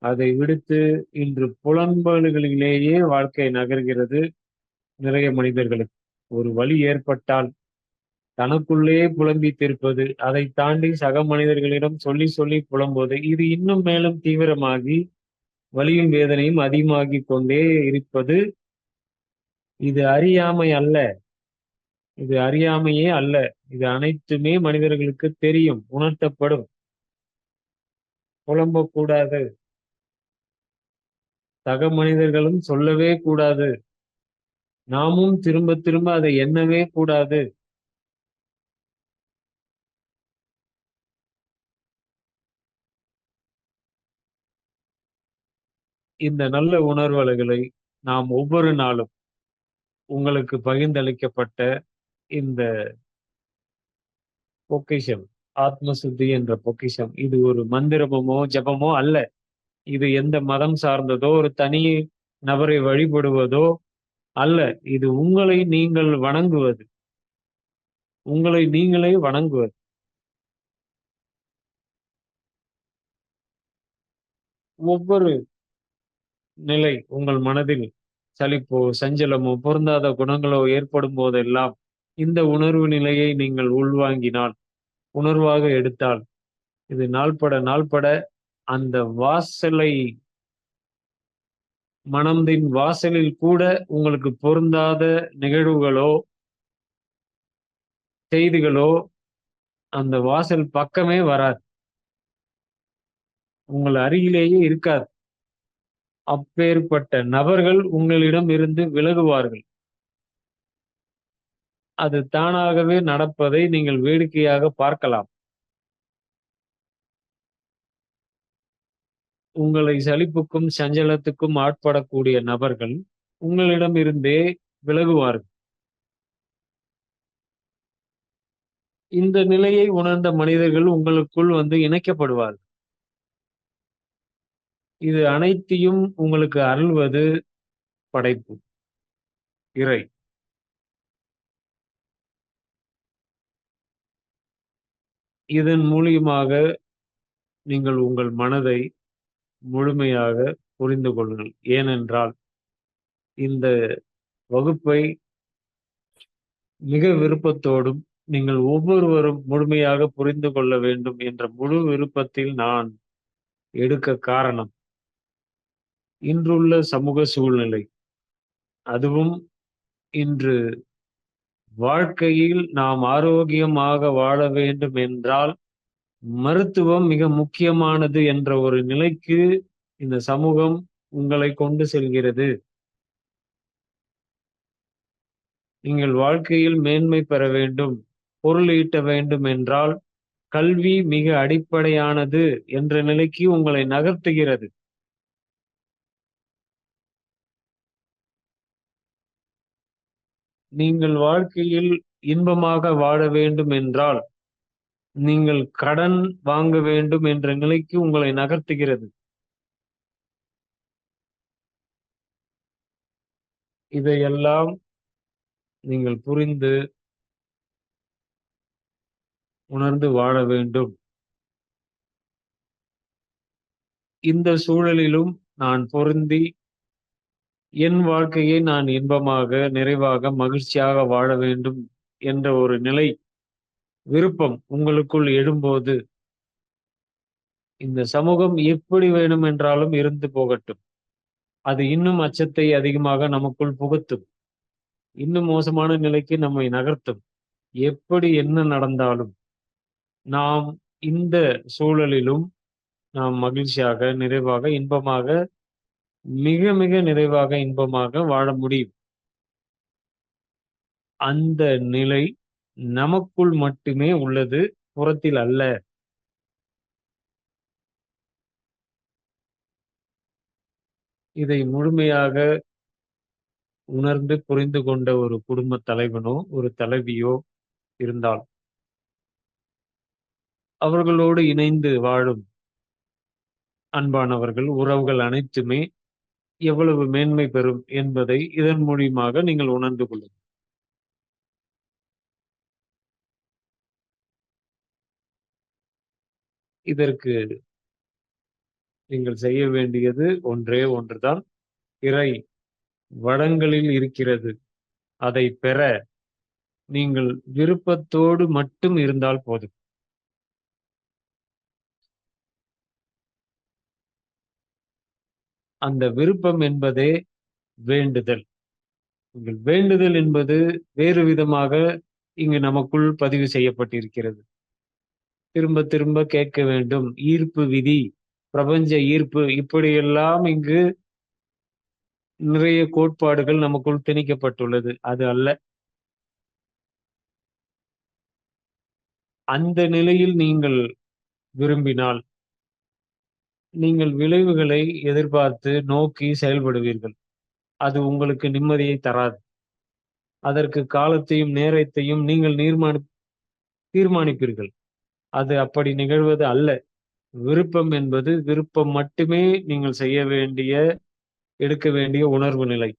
அதை விடுத்து இன்று புலம்பல்களிலேயே வாழ்க்கை நகர்கிறது நிறைய மனிதர்களுக்கு. ஒரு வலி ஏற்பட்டால் தனக்குள்ளே புலம்பி தீர்ப்பது, அதை தாண்டி சக மனிதர்களிடம் சொல்லி சொல்லி புலம்புவது, இது இன்னும் மேலும் தீவிரமாகி வலியும் வேதனையும் அதிகமாகி கொண்டே இருப்பது. இது அறியாமை அல்ல, இது அறியாமையே அல்ல. இது அனைத்துமே மனிதர்களுக்கு தெரியும், உணர்த்தப்படும். புலம்பக்கூடாது, சக மனிதர்களும் சொல்லவே கூடாது, நாமும் திரும்ப திரும்ப அதை எண்ணவே கூடாது. இந்த நல்ல உணர்வுகளை நாம் ஒவ்வொரு நாளும் உங்களுக்கு பகிர்ந்தளிக்கப்பட்ட இந்த பொக்கிஷம், ஆத்ம சுத்தி என்ற பொக்கிஷம், இது ஒரு மந்திரமோ ஜபமோ அல்ல. இது எந்த மதம் சார்ந்ததோ ஒரு தனி நபரை வழிபடுவதோ அல்ல. இது உங்களை நீங்கள் வணங்குவது, உங்களை நீங்களே வணங்குவது. ஒவ்வொரு நிலை உங்கள் மனதில் சலிப்போ சஞ்சலமோ பொருந்தாத குணங்களோ ஏற்படும் போதெல்லாம் இந்த உணர்வு நிலையை நீங்கள் உள்வாங்கினால், உணர்வாக எடுத்தால், இது நாள்பட நாள்பட அந்த வாசலை, மனதின் வாசலில் கூட உங்களுக்கு பொருந்தாத நிகழ்வுகளோ செய்திகளோ அந்த வாசல் பக்கமே வராது, உங்கள் அருகிலேயே இருக்காது. அப்பேற்பட்ட நபர்கள் உங்களிடம் இருந்து விலகுவார்கள். அது தானாகவே நடப்பதை நீங்கள் வேடிக்கையாக பார்க்கலாம். உங்களை சலிப்புக்கும் சஞ்சலத்துக்கும் ஆட்படக்கூடிய நபர்கள் உங்களிடம் இருந்தே விலகுவார்கள். இந்த நிலையை உணர்ந்த மனிதர்கள் உங்களுக்குள் இணைக்கப்படுவார். இது அனைத்தையும் உங்களுக்கு அருள்வது படைப்பு, இறை. இதன் மூலியமாக நீங்கள் உங்கள் மனதை முழுமையாக புரிந்து கொள்ளுங்கள். ஏனென்றால் இந்த வகுப்பை மிக விருப்பத்தோடும் நீங்கள் ஒவ்வொருவரும் முழுமையாக புரிந்து கொள்ள வேண்டும் என்ற முழு விருப்பத்தில் நான் எடுக்க காரணம், இன்றுள்ள சமூக சூழ்நிலை, அதுவும் இன்று வாழ்க்கையில் நாம் ஆரோக்கியமாக வாழ வேண்டும் என்றால் மருத்துவம் மிக முக்கியமானது என்ற ஒரு நிலைக்கு இந்த சமூகம் உங்களை கொண்டு செல்கிறது. நீங்கள் வாழ்க்கையில் மேன்மை பெற வேண்டும், பொருள் ஈட்ட வேண்டும் என்றால் கல்வி மிக அடிப்படையானது என்ற நிலைக்கு உங்களை நகர்த்துகிறது. நீங்கள் வாழ்க்கையில் இன்பமாக வாழ வேண்டும் என்றால் நீங்கள் கடன் வாங்க வேண்டும் என்ற நிலைக்கு உங்களை நகர்த்துகிறது. இதையெல்லாம் நீங்கள் புரிந்து உணர்ந்து வாழ வேண்டும். இந்த சூழலிலும் நான் பொருந்தி என் வாழ்க்கையை நான் இன்பமாக, நிறைவாக, மகிழ்ச்சியாக வாழ வேண்டும் என்ற ஒரு நிலை, விருப்பம் உங்களுக்குள் எழும்போது இந்த சமூகம் எப்படி வேணுமென்றாலும் இருந்து போகட்டும். அது இன்னும் அச்சத்தை அதிகமாக நமக்குள் புகுத்தும். இன்னும் மோசமான நிலைக்கு நம்மை நகர்த்தும். எப்படி என்ன நடந்தாலும் நாம் இந்த சூழலிலும் நாம் மகிழ்ச்சியாக, நிறைவாக, இன்பமாக, மிக மிக நிறைவாக, இன்பமாக வாழ முடியும். அந்த நிலை நமக்குள் மட்டுமே உள்ளது, புறத்தில் அல்ல. இதை முழுமையாக உணர்ந்து புரிந்து கொண்ட ஒரு குடும்ப தலைவனோ ஒரு தலைவியோ இருந்தால் அவர்களோடு இணைந்து வாழும் அன்பானவர்கள், உறவுகள் அனைத்துமே எவ்வளவு மேன்மை பெறும் என்பதை இதன் மூலியமாக நீங்கள் உணர்ந்து கொள்ளுங்கள். இதற்கு நீங்கள் செய்ய வேண்டியது ஒன்றே ஒன்றுதான். இறை வளங்களில் இருக்கிறது. அதை பெற நீங்கள் விருப்பத்தோடு மட்டும் இருந்தால் போதும். அந்த விருப்பம் என்பதே வேண்டுதல். உங்கள் வேண்டுதல் என்பது வேறு விதமாக இங்கு நமக்குள் பதிவு செய்யப்பட்டிருக்கிறது. திரும்ப திரும்ப கேட்க வேண்டும். ஈர்ப்பு விதி, பிரபஞ்ச ஈர்ப்பு, இப்படியெல்லாம் இங்கு நிறைய கோட்பாடுகள் நமக்குள் திணிக்கப்பட்டுள்ளது. அது அல்ல. அந்த நிலையில் நீங்கள் விரும்பினால் நீங்கள் விளைவுகளை எதிர்பார்த்து நோக்கி செயல்படுவீர்கள். அது உங்களுக்கு நிம்மதியை தராது. அதற்கு காலத்தையும் நேரத்தையும் நீங்கள் தீர்மானிப்பீர்கள். அது அப்படி நிகழ்வது அல்ல. விருப்பம் என்பது விருப்பம் மட்டுமே நீங்கள் செய்ய வேண்டிய, எடுக்க வேண்டிய உணர்வு நிலை.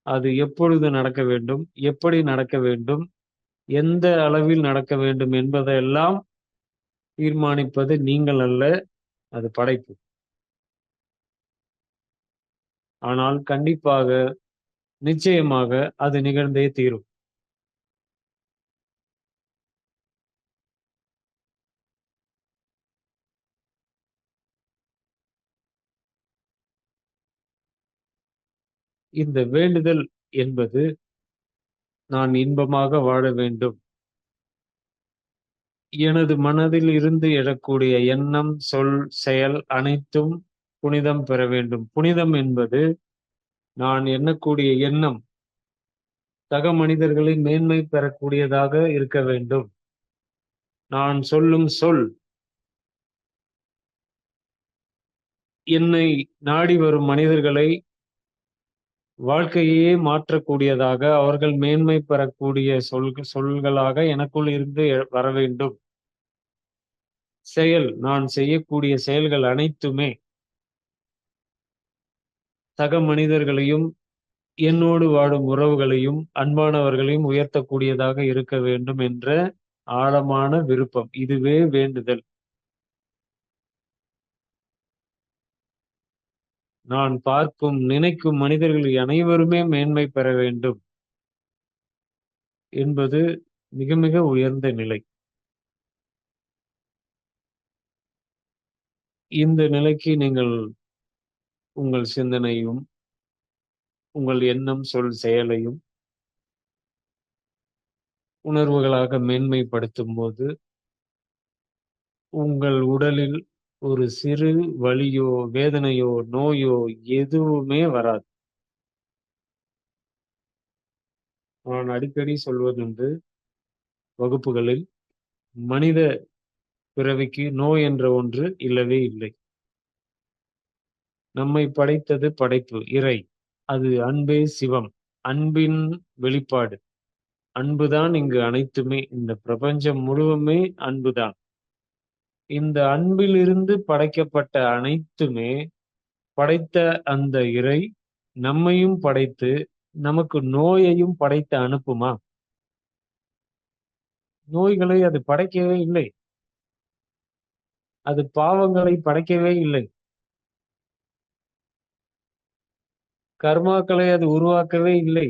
அது எப்பொழுது நடக்க வேண்டும், எப்படி நடக்க வேண்டும், எந்த அளவில் நடக்க வேண்டும் என்பதையெல்லாம் தீர்மானிப்பது நீங்கள் அல்ல, அது படைப்பு. ஆனால் கண்டிப்பாக, நிச்சயமாக அது நிகழ்ந்தே தீரும். இந்த வேண்டுதல் என்பது நான் இன்பமாக வாழ வேண்டும். எனது மனதில் இருந்து எழக்கூடிய எண்ணம், சொல், செயல் அனைத்தும் புனிதம் பெற வேண்டும். புனிதம் என்பது நான் எண்ணக்கூடிய எண்ணம் சக மனிதர்களை மேன்மை பெறக்கூடியதாக இருக்க வேண்டும். நான் சொல்லும் சொல் என்னை நாடி வரும் மனிதர்களை வாழ்க்கையே மாற்றக்கூடியதாக, அவர்கள் மேன்மை பெறக்கூடிய சொல்களாக எனக்குள் இருந்து வர வேண்டும். நான் செய்யக்கூடிய செயல்கள் அனைத்துமே சக மனிதர்களையும், என்னோடு வாடும் உறவுகளையும், அன்பானவர்களையும் உயர்த்தக்கூடியதாக இருக்க வேண்டும் என்ற ஆழமான விருப்பம். இதுவே வேண்டுதல். நான் பார்க்கும், நினைக்கும் மனிதர்கள் அனைவருமே மேன்மை பெற வேண்டும் என்பது மிக மிக உயர்ந்த நிலை. இந்த நிலைக்கு நீங்கள் உங்கள் சிந்தனையும், உங்கள் எண்ணம், சொல், செயலையும் உணர்வுகளாக மேன்மைப்படுத்தும் போது உங்கள் உடலில் ஒரு சிறு வலியோ, வேதனையோ, நோயோ எதுவுமே வராது. நான் அடிக்கடி சொல்வதுண்டு வகுப்புகளில், மனித பிறவிக்கு நோய் என்ற ஒன்று இல்லவே இல்லை. நம்மை படைத்தது படைப்பு, இறை. அது அன்பே சிவம். அன்பின் வெளிப்பாடு. அன்புதான் இங்கு அனைத்துமே. இந்த பிரபஞ்சம் முழுவதுமே அன்புதான். இந்த அன்பிலிருந்து படைக்கப்பட்ட அனைத்துமே, படைத்த அந்த இறை நம்மையும் படைத்து நமக்கு நோயையும் படைத்து அனுப்புமா? நோய்களை அது படைக்கவே இல்லை. அது பாவங்களை படைக்கவே இல்லை. கர்மாக்களை அது உருவாக்கவே இல்லை.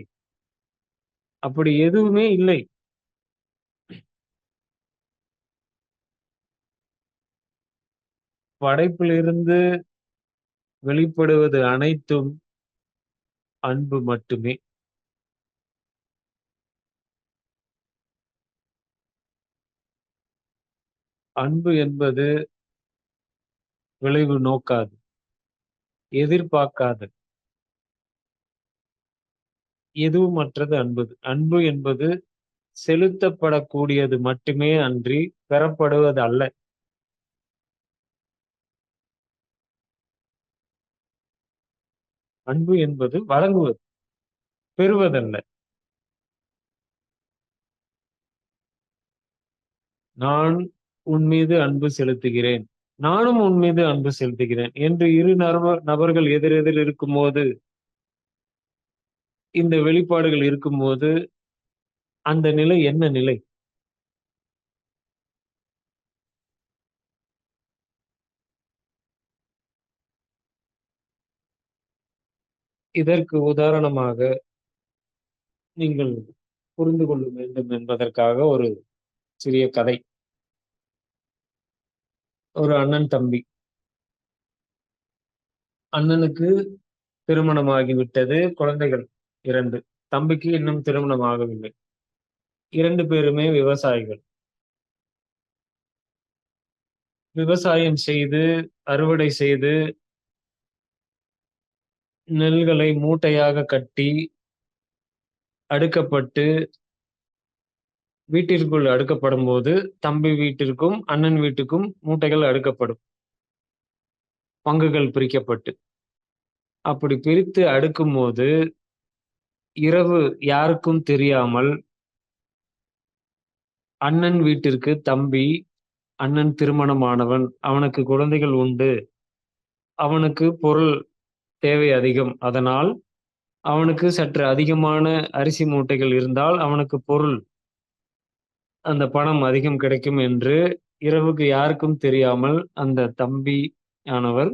அப்படி எதுவுமே இல்லை. படைப்பிலிருந்து வெளிப்படுவது அனைத்தும் அன்பு மட்டுமே. அன்பு என்பது விளைவு நோக்காது, எதிர்பார்க்காது, எதுவுமற்றது அன்பு. அன்பு என்பது செலுத்தப்படக்கூடியது மட்டுமே அன்றி பெறப்படுவது அல்ல. அன்பு என்பது வழங்குவது, பெறுவதல்ல. நான் உன் மீது அன்பு செலுத்துகிறேன், நானும் உன் மீது அன்பு செலுத்துகிறேன் என்று இரு நபர்கள் எதிரெதிர் இருக்கும்போது, இந்த வெளிப்பாடுகள் இருக்கும்போது, அந்த நிலை என்ன நிலை? இதற்கு உதாரணமாக நீங்கள் புரிந்து கொள்ள வேண்டும் என்பதற்காக ஒரு சிறிய கதை. ஒரு அண்ணன் தம்பி. அண்ணனுக்கு திருமணமாகிவிட்டது, குழந்தைகள் 2. தம்பிக்கு இன்னும் திருமணம் ஆகவில்லை. 2 பேருமே விவசாயிகள். விவசாயம் செய்து, அறுவடை செய்து, நெல்களை மூட்டையாக கட்டி, அடுக்கப்பட்டு வீட்டிற்குள் அடுக்கப்படும் போது, தம்பி வீட்டிற்கும் அண்ணன் வீட்டுக்கும் மூட்டைகள் அடுக்கப்படும். பங்குகள் பிரிக்கப்பட்டு. அப்படி பிரித்து அடுக்கும்போது, இரவு யாருக்கும் தெரியாமல் அண்ணன் வீட்டிற்கு தம்பி, அண்ணன் திருமணமானவன், அவனுக்கு குழந்தைகள் உண்டு, அவனுக்கு பொருள் தேவை அதிகம், அதனால் அவனுக்கு சற்று அதிகமான அரிசி மூட்டைகள் இருந்தால் அவனுக்கு பொருள், அந்த பணம் அதிகம் கிடைக்கும் என்று இரவுக்கு யாருக்கும் தெரியாமல் அந்த தம்பி ஆனவர்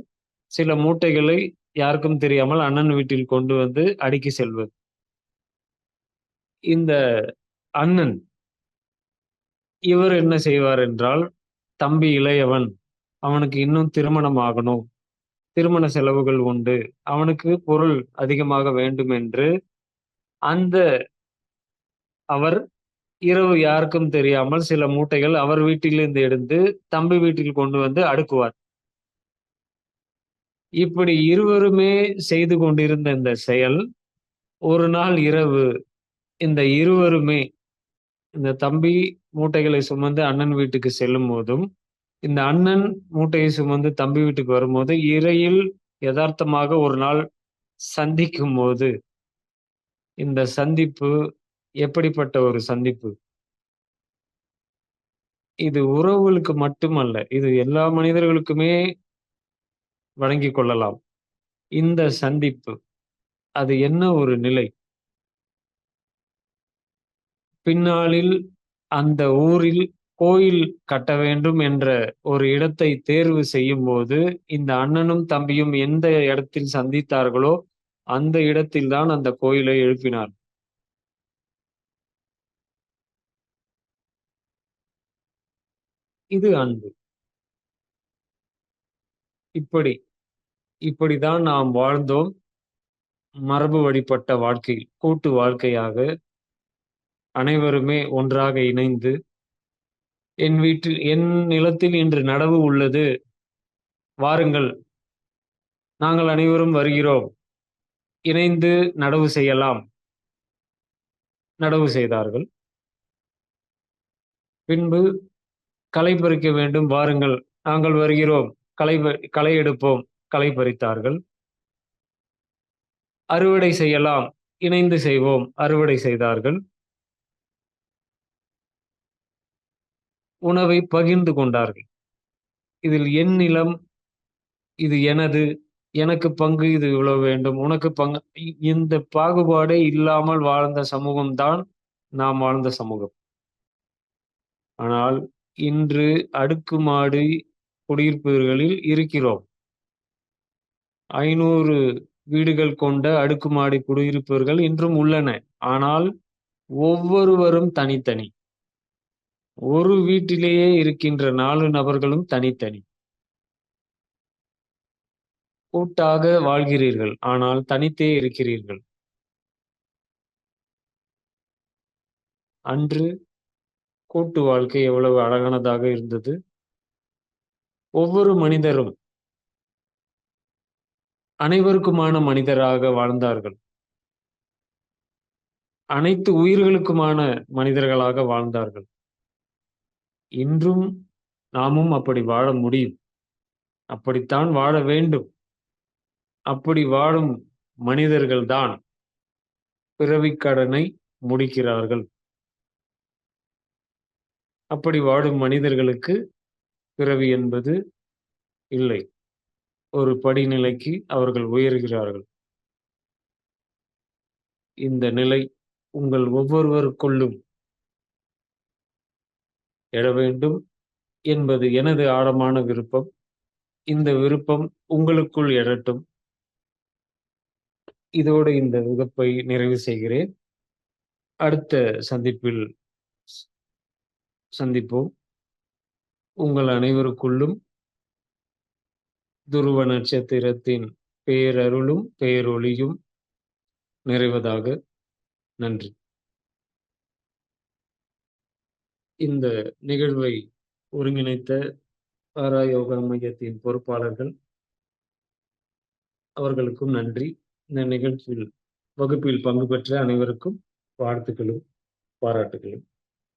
சில மூட்டைகளை யாருக்கும் தெரியாமல் அண்ணன் வீட்டில் கொண்டு வந்து அடுக்கி செல்வது. இந்த அண்ணன் இவர் என்ன செய்வார் என்றால், தம்பி இளையவன், அவனுக்கு இன்னும் திருமணம் ஆகணும், திருமண செலவுகள் உண்டு, அவனுக்கு பொருள் அதிகமாக வேண்டும் என்று அவர் இரவு யாருக்கும் தெரியாமல் சில மூட்டைகள் அவர் வீட்டிலிருந்து எடுத்து தம்பி வீட்டில் கொண்டு வந்து அடுக்குவார். இப்படி இருவருமே செய்து கொண்டிருந்த இந்த செயல், ஒரு நாள் இரவு இந்த இருவருமே, இந்த தம்பி மூட்டைகளை சுமந்து அண்ணன் வீட்டுக்கு செல்லும் போதும், இந்த அண்ணன் மூட்டையை சுமந்து தம்பி வீட்டுக்கு வரும்போது, இடையில் யதார்த்தமாக ஒரு நாள் சந்திக்கும் போது, இந்த சந்திப்பு எப்படிப்பட்ட ஒரு சந்திப்பு? இது உறவுகளுக்கு மட்டுமல்ல. இது எல்லா மனிதர்களுக்குமே வழங்கிக் கொள்ளலாம். இந்த சந்திப்பு, அது என்ன ஒரு நிலை? பின்னாளில் அந்த ஊரில் கோயில் கட்ட வேண்டும் என்ற ஒரு இடத்தை தேர்வு செய்யும்போது, இந்த அண்ணனும், தம்பியும் எந்த இடத்தில் சந்தித்தார்களோ, அந்த இடத்தில் தான் அந்த கோயிலை எழுப்பினார். இது அன்பு. இப்படி இப்படிதான் நாம் வாழ்ந்தோம். மரபு வழிப்பட்ட வாழ்க்கை, கூட்டு வாழ்க்கையாக அனைவருமே ஒன்றாக இணைந்து, என் நிலத்தில் இன்று நடவு உள்ளது. வாருங்கள், நாங்கள் அனைவரும் வருகிறோம். இணைந்து நடவு செய்யலாம். நடவு செய்தார்கள். பின்பு களை பறிக்க வேண்டும், வாருங்கள், நாங்கள் வருகிறோம். களை எடுப்போம். களை பறித்தார்கள். அறுவடை செய்யலாம், இணைந்து செய்வோம். அறுவடை செய்தார்கள். உணவை பகிர்ந்து கொண்டார்கள். இதில் என் நிலம், இது எனது, எனக்கு பங்கு இது இவ்வளவு வேண்டும், உனக்கு பங்கு, இந்த பாகுபாடே இல்லாமல் வாழ்ந்த சமூகம் தான் நாம் வாழ்ந்த சமூகம். ஆனால் இன்று அடுக்குமாடி குடியிருப்புகளில் இருக்கிறோம். 500 வீடுகள் கொண்ட அடுக்குமாடி குடியிருப்புகள் இன்றும் உள்ளன. ஆனால் ஒவ்வொருவரும் தனித்தனி. ஒரு வீட்டிலேயே இருக்கின்ற 4 நபர்களும் தனித்தனி. கூட்டாக வாழ்கிறீர்கள், ஆனால் தனித்தே இருக்கிறீர்கள். அன்று கூட்டு வாழ்க்கை எவ்வளவு அழகானதாக இருந்தது. ஒவ்வொரு மனிதரும் அனைவருக்குமான மனிதராக வாழ்ந்தார்கள். அனைத்து உயிர்களுக்குமான மனிதர்களாக வாழ்ந்தார்கள். இன்றும் நாமும் அப்படி வாழ முடியும். அப்படித்தான் வாழ வேண்டும். அப்படி வாழும் மனிதர்கள்தான் பிறவிக் கடனை முடிக்கிறார்கள். அப்படி வாழும் மனிதர்களுக்கு பிறவி என்பது இல்லை. ஒரு படிநிலைக்கு அவர்கள் உயர்கிறார்கள். இந்த நிலை உங்கள் ஒவ்வொருவருக்குள்ளும் எழ வேண்டும் என்பது எனது ஆழமான விருப்பம். இந்த விருப்பம் உங்களுக்குள் எழட்டும். இதோடு இந்த வகுப்பை நிறைவு செய்கிறேன். அடுத்த சந்திப்பில் சந்திப்போம். உங்கள் அனைவருக்குள்ளும் துருவ நட்சத்திரத்தின் பேரருளும் பேரொளியும் நிறைவதாக. நன்றி. இந்த நிகழ்வை ஒருங்கிணைத்த பாரா யோகா மையத்தின் பொறுப்பாளர்கள் அவர்களுக்கும் நன்றி. இந்த நிகழ்ச்சியில் வகுப்பில் பங்கு பெற்ற அனைவருக்கும் வாழ்த்துக்களும் பாராட்டுகளும்.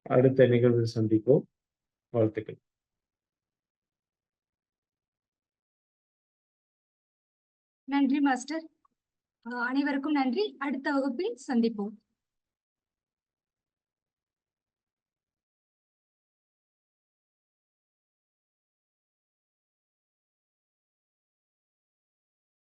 அடுத்த நிகழ்வில் சந்திப்போம். வாழ்த்துக்கள். நன்றி மாஸ்டர். அனைவருக்கும் நன்றி. அடுத்த வகுப்பில் சந்திப்போம்.